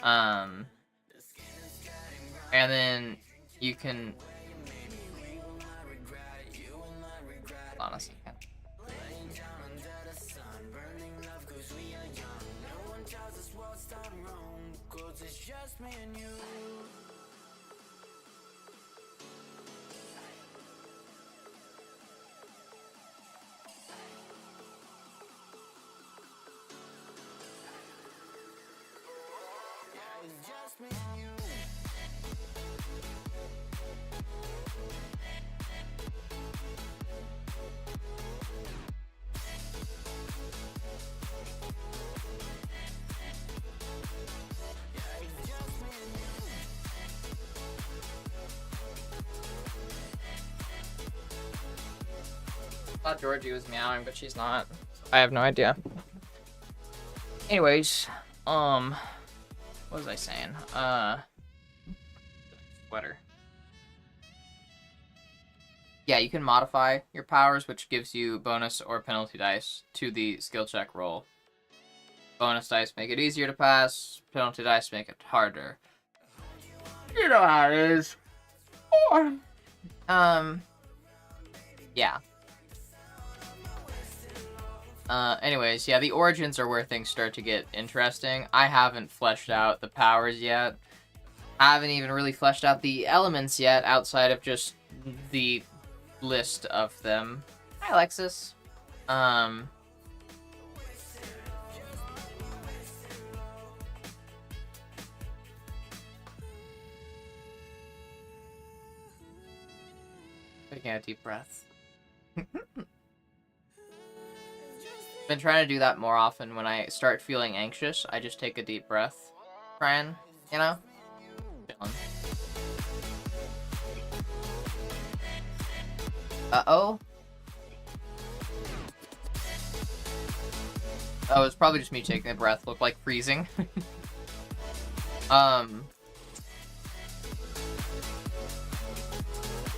And then you can... Hold on a second. I thought Georgie was meowing, but she's not. I have no idea. Anyways, what was I saying? Sweater. Yeah, you can modify your powers, which gives you bonus or penalty dice to the skill check roll. Bonus dice make it easier to pass, penalty dice make it harder. You know how it is. Yeah. Anyways, yeah, the origins are where things start to get interesting. I haven't fleshed out the powers yet. I haven't even really fleshed out the elements yet, outside of just the list of them. Hi, Alexis. taking a deep breath. Been trying to do that more often when I start feeling anxious. I just take a deep breath. Trying, you know? Chilling. Uh-oh. Oh, it's probably just me taking a breath. Look like freezing.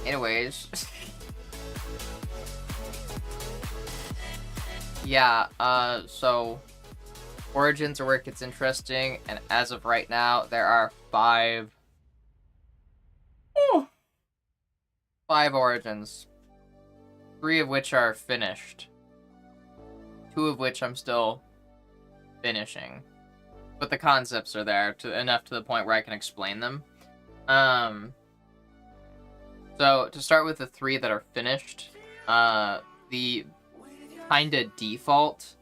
Anyways. Yeah, so Origins are where it gets interesting, and as of right now, there are 5 Origins. 3 of which are finished. 2 of which I'm still finishing. But the concepts are there enough to the point where I can explain them. So, to start with the 3 that are finished, the kinda default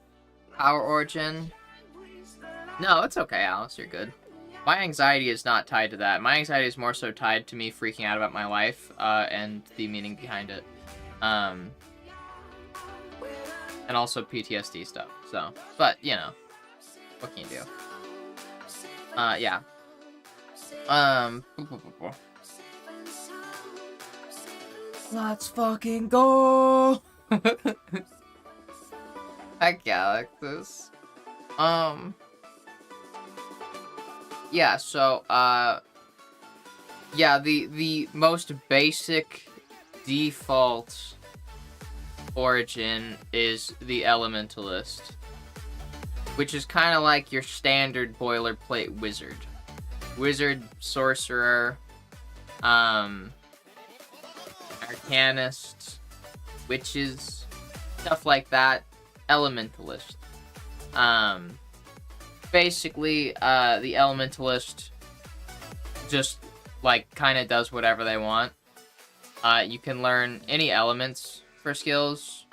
Power Origin. No, it's okay, Alice, you're good. My anxiety is not tied to that. My anxiety is more so tied to me freaking out about my life, and the meaning behind it. And also PTSD stuff, so. But, you know, what can you do? Yeah. Let's fucking go! Heck yeah, Galactus. Yeah, so, yeah, the most basic default origin is the Elementalist, which is kind of like your standard boilerplate wizard. Wizard, sorcerer, arcanist, witches, stuff like that. Elementalist. Basically, the Elementalist just, like, kind of does whatever they want. You can learn any elements for skills,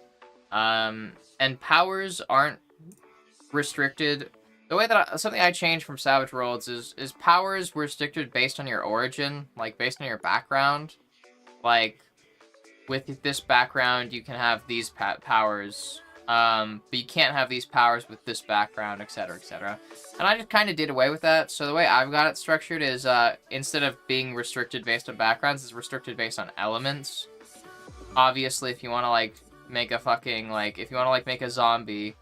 and powers aren't restricted. The way that something I changed from Savage Worlds is powers were restricted based on your origin, like, based on your background. Like, with this background, you can have these powers, but you can't have these powers with this background, etc., etc. And I just kind of did away with that, so the way I've got it structured is, instead of being restricted based on backgrounds, it's restricted based on elements. Obviously, if you want to, like, make a fucking, like, if you want to, like, make a zombie,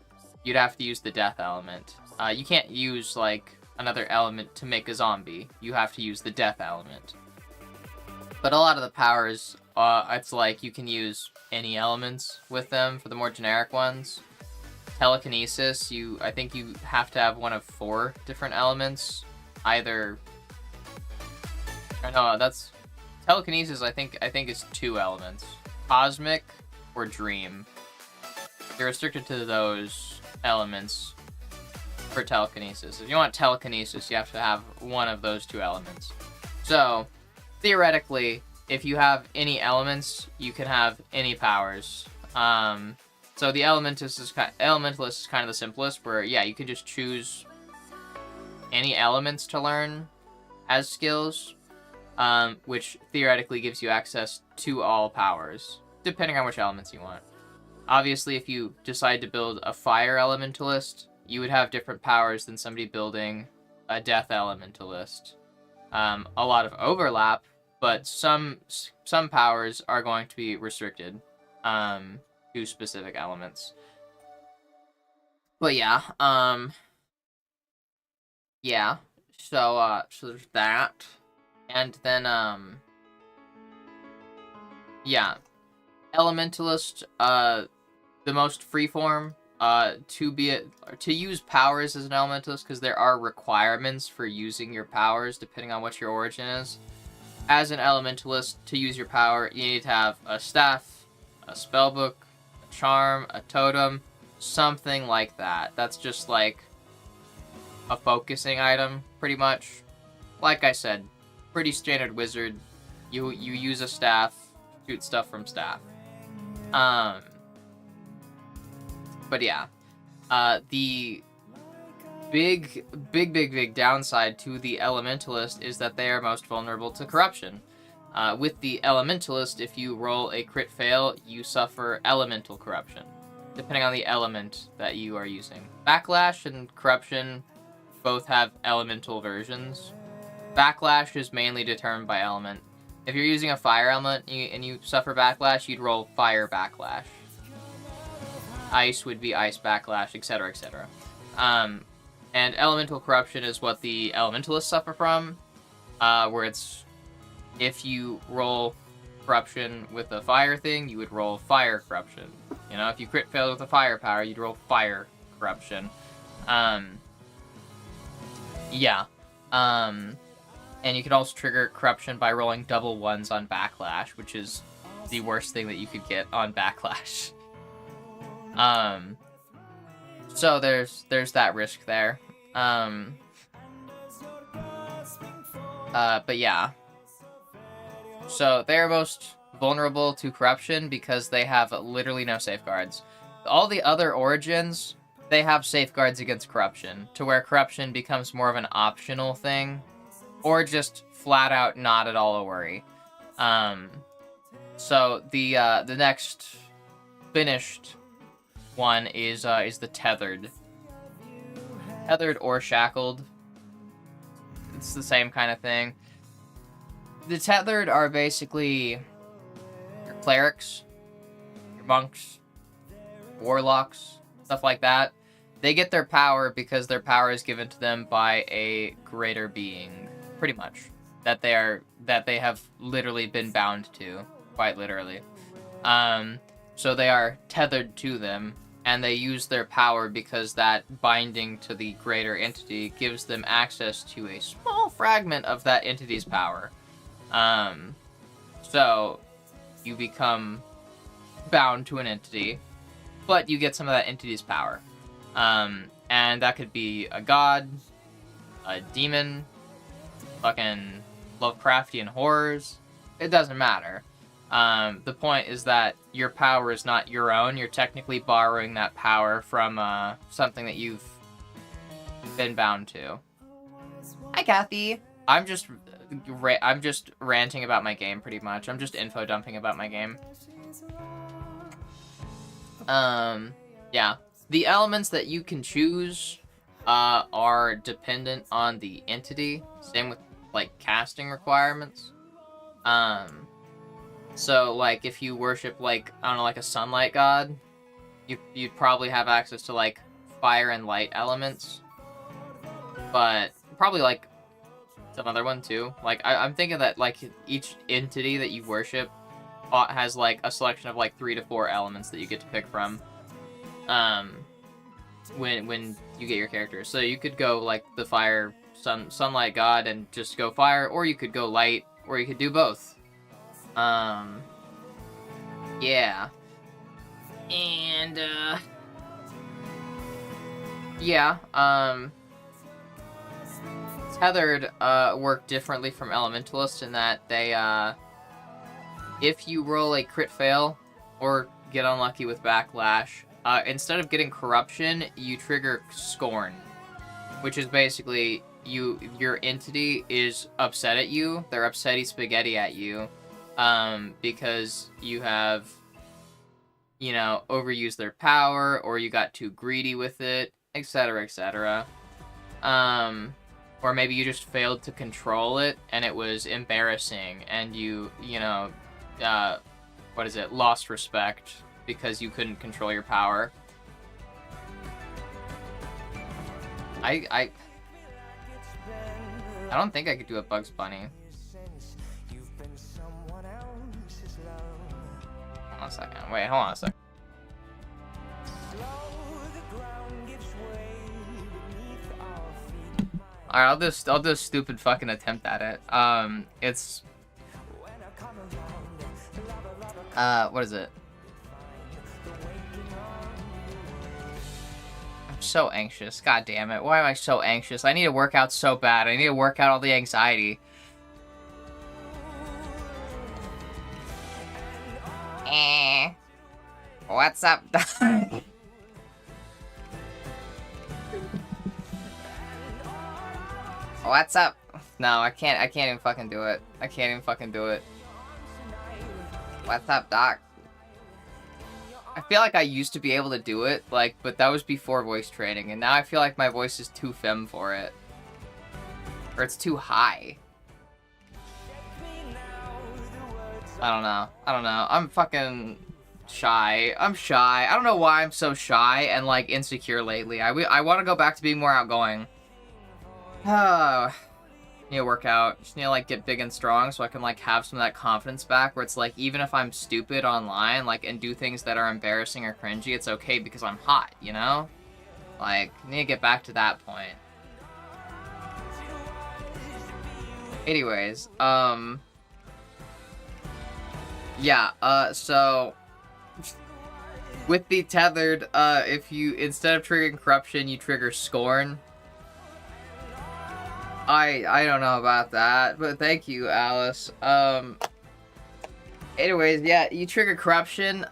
you'd have to use the death element. You can't use, like, another element to make a zombie. You have to use the death element. But a lot of the powers, it's like you can use any elements with them for the more generic ones. Telekinesis, I think you have to have one of 4 different elements. Either... Or no, that's... Telekinesis, I think is 2 elements. Cosmic or Dream. You're restricted to those elements for telekinesis. If you want telekinesis, you have to have one of those 2 elements. So, theoretically, if you have any elements, you can have any powers. So the Elementalist is kind of the simplest, where, yeah, you can just choose any elements to learn as skills, which theoretically gives you access to all powers, depending on which elements you want. Obviously, if you decide to build a Fire Elementalist, you would have different powers than somebody building a Death Elementalist. A lot of overlap, but some powers are going to be restricted to specific elements. But yeah, yeah. So there's that, and then yeah, Elementalist, the most freeform. To use powers as an Elementalist, because there are requirements for using your powers depending on what your origin is. As an Elementalist, to use your power, you need to have a staff, a spellbook, a charm, a totem, something like that. That's just like a focusing item, pretty much. Like I said, pretty standard wizard. You use a staff, shoot stuff from staff. But yeah, the big downside to the Elementalist is that they are most vulnerable to corruption. With the Elementalist, if you roll a crit fail, you suffer Elemental Corruption, depending on the element that you are using. Backlash and Corruption both have elemental versions. Backlash is mainly determined by element. If you're using a fire element and you suffer backlash, you'd roll fire backlash. Ice would be ice backlash, etc., etc. And elemental corruption is what the elementalists suffer from, where it's if you roll corruption with a fire thing, you would roll fire corruption. You know, if you crit failed with a fire power, you'd roll fire corruption. Yeah. And you could also trigger corruption by rolling double ones on backlash, which is the worst thing that you could get on backlash. So there's that risk there. But yeah. So they're most vulnerable to corruption because they have literally no safeguards. All the other origins, they have safeguards against corruption, to where corruption becomes more of an optional thing, or just flat out not at all a worry. So the next finished one is the tethered. Tethered or shackled. It's the same kind of thing. The tethered are basically your clerics, your monks, warlocks, stuff like that. They get their power because their power is given to them by a greater being, pretty much. That they have literally been bound to, quite literally. So they are tethered to them, and they use their power because that binding to the greater entity gives them access to a small fragment of that entity's power. So you become bound to an entity, but you get some of that entity's power. And that could be a god, a demon, fucking Lovecraftian horrors. It doesn't matter. The point is that your power is not your own. You're technically borrowing that power from something that you've been bound to. Hi, Kathy. I'm just ranting about my game, pretty much. I'm just info dumping about my game. Yeah. The elements that you can choose are dependent on the entity. Same with, like, casting requirements. So, like, if you worship, like, I don't know, like a sunlight god, you'd probably have access to, like, fire and light elements. But probably, like, some other one, too. Like, I'm thinking that, like, each entity that you worship has, like, a selection of, like, 3 to 4 elements that you get to pick from. When you get your character. So you could go, like, the fire, sunlight god and just go fire, or you could go light, or you could do both. Yeah. And, yeah, Tethered, work differently from Elementalist in that they, if you roll a crit fail, or get unlucky with Backlash, instead of getting Corruption, you trigger Scorn, which is basically, your entity is upset at you, they're upsetty spaghetti at you, because you have, you know, overused their power, or you got too greedy with it, etc., etc. Or maybe you just failed to control it, and it was embarrassing, and you know, lost respect because you couldn't control your power. I don't think I could do a Bugs Bunny. Hold on a second. Wait, hold on a second. Alright, I'll do a stupid fucking attempt at it. It's... what is it? I'm so anxious. God damn it. Why am I so anxious? I need to work out so bad. I need to work out all the anxiety. What's up? What's up? No, I can't even fucking do it. I can't even fucking do it. What's up, Doc? I feel like I used to be able to do it, like, but that was before voice training, and now I feel like my voice is too femme for it. Or it's too high. I don't know. I'm fucking shy. I'm shy. I don't know why I'm so shy and, like, insecure lately. I want to go back to being more outgoing. Need to work out. Just need to, like, get big and strong so I can, like, have some of that confidence back where it's, like, even if I'm stupid online, like, and do things that are embarrassing or cringy, it's okay because I'm hot, you know? Like, need to get back to that point. Anyways, yeah, so with the tethered, if you, instead of triggering corruption, you trigger scorn. I don't know about that, but thank you, Alice. Anyways, yeah, you trigger corruption,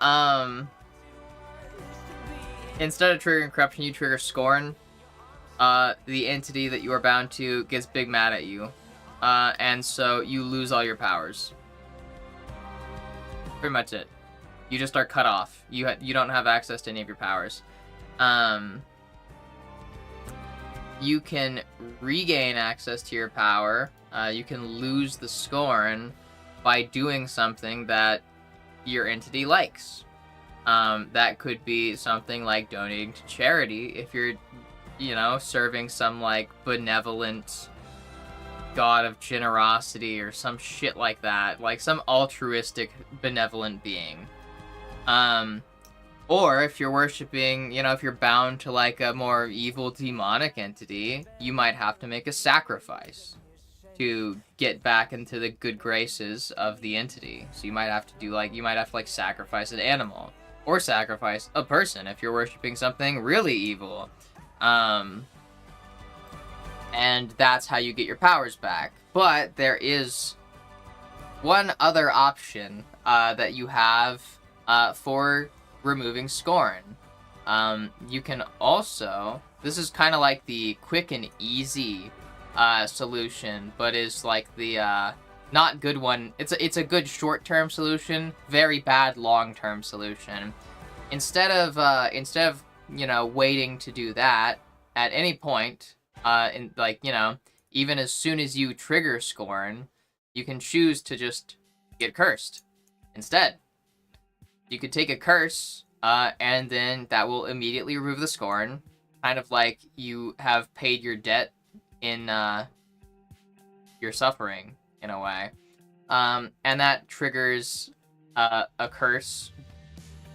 instead of triggering corruption, you trigger scorn. The entity that you are bound to gets big mad at you. And so you lose all your powers. Pretty much it. You just are cut off. You don't have access to any of your powers. You can regain access to your power. You can lose the scorn by doing something that your entity likes. That could be something like donating to charity if you're, you know, serving some, like, benevolent god of generosity or some shit like that. Like, some altruistic, benevolent being. Or if you're worshipping, you know, if you're bound to, like, a more evil demonic entity, you might have to make a sacrifice to get back into the good graces of the entity. So you might have to do, like, sacrifice an animal. Or sacrifice a person if you're worshipping something really evil. And that's how you get your powers back. But there is one other option that you have for removing scorn. You can also, this is kind of like the quick and easy solution, but is like the not good one. It's a good short-term solution, very bad long-term solution. Instead of you know, waiting to do that at any point, in, like, you know, even as soon as you trigger scorn, you can choose to just get cursed instead. You could take a curse, and then that will immediately remove the scorn, kind of like you have paid your debt in your suffering, in a way. And that triggers a curse,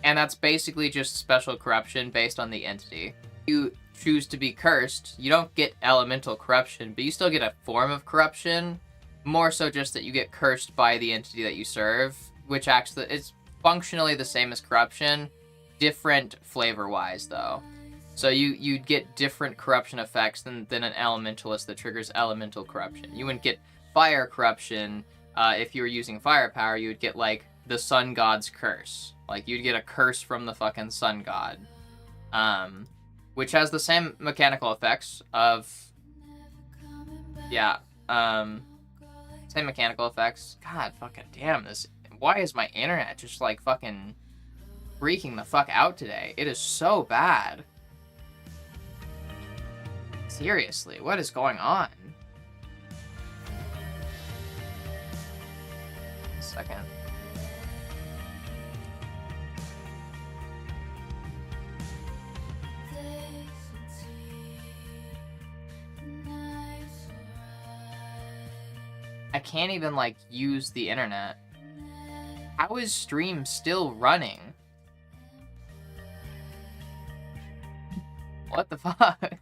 and that's basically just special corruption based on the entity. You choose to be cursed, you don't get elemental corruption, but you still get a form of corruption, more so just that you get cursed by the entity that you serve, which actually is functionally the same as corruption, different flavor-wise, though. So you get different corruption effects than an elementalist that triggers elemental corruption. You wouldn't get fire corruption. If you were using firepower, you would get, like, the sun god's curse. Like, you'd get a curse from the fucking sun god. Which has the same mechanical effects of... Yeah, same mechanical effects. God fucking damn, this... Why is my internet just, like, fucking freaking the fuck out today? It is so bad. Seriously, what is going on? A second. I can't even, like, use the internet. How is stream still running? What the fuck?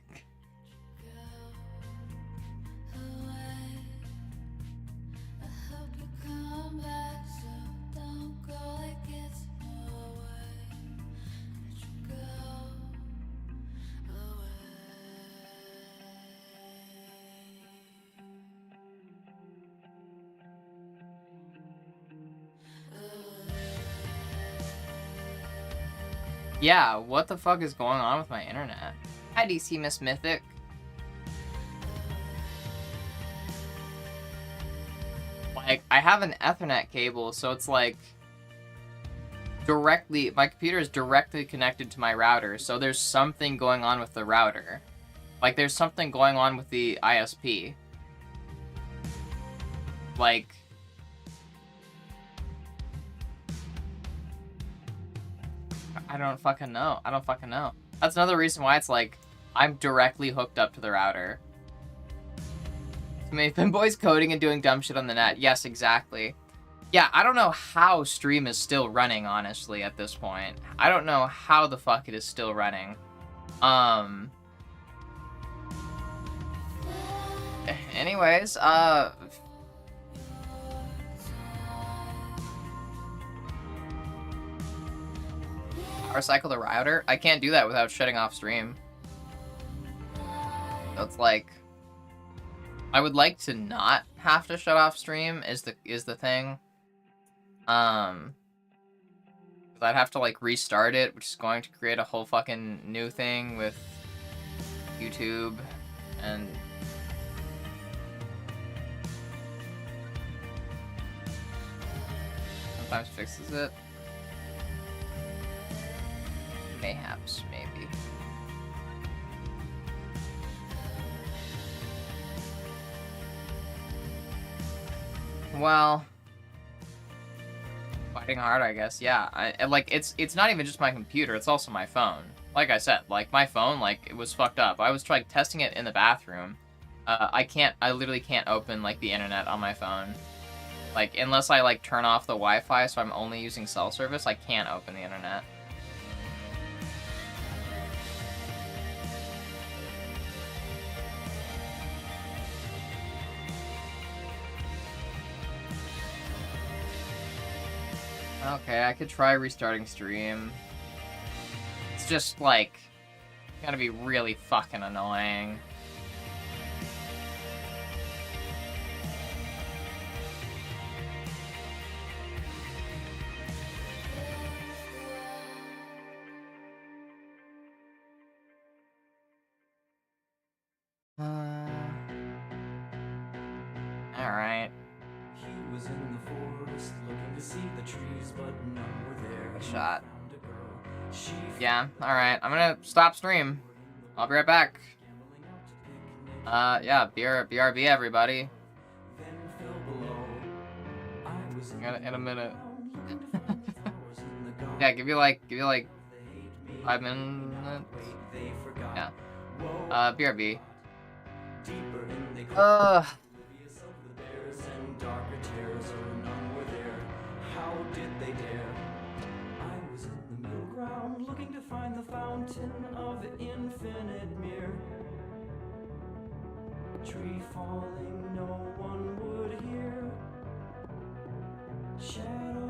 Yeah, what the fuck is going on with my internet? Hi, DC Miss Mythic. Like, I have an Ethernet cable, so it's like, directly, my computer is directly connected to my router, so there's something going on with the router. Like, there's something going on with the ISP. Like, I don't fucking know. I don't fucking know. That's another reason why it's like, I'm directly hooked up to the router. So many fanboys coding and doing dumb shit on the net. Yes, exactly. Yeah, I don't know how stream is still running, honestly, at this point. I don't know how the fuck it is still running. Anyways, power cycle the router? I can't do that without shutting off stream. So it's like, I would like to not have to shut off stream is the thing. I'd have to like restart it, which is going to create a whole fucking new thing with YouTube and sometimes fixes it. Mayhaps, maybe. Well, fighting hard, I guess. Yeah, like it's not even just my computer; it's also my phone. Like I said, like my phone, like it was fucked up. I was like testing it in the bathroom. I literally can't open like the internet on my phone. Like unless I like turn off the Wi-Fi, so I'm only using cell service. I can't open the internet. Okay, I could try restarting stream. It's just, like, gonna be really fucking annoying. Alright. He was in the forest looking to see the trees, but none were there. A shot. Found a girl. She Yeah, alright. I'm gonna stop stream. I'll be right back. Yeah, BRB everybody. then fell below. I was in In a minute. looking to find the flowers in the garden. Yeah, give you like They hate me. 5 minutes. Wait, they forgot. Yeah. Whoa. BRB. Deeper in they crept. Oblivious of the bears and darker terrors, or none were there. How did they dare? I was in the middle ground, looking to find the fountain of infinite mirror. Tree falling, no one would hear. Shadow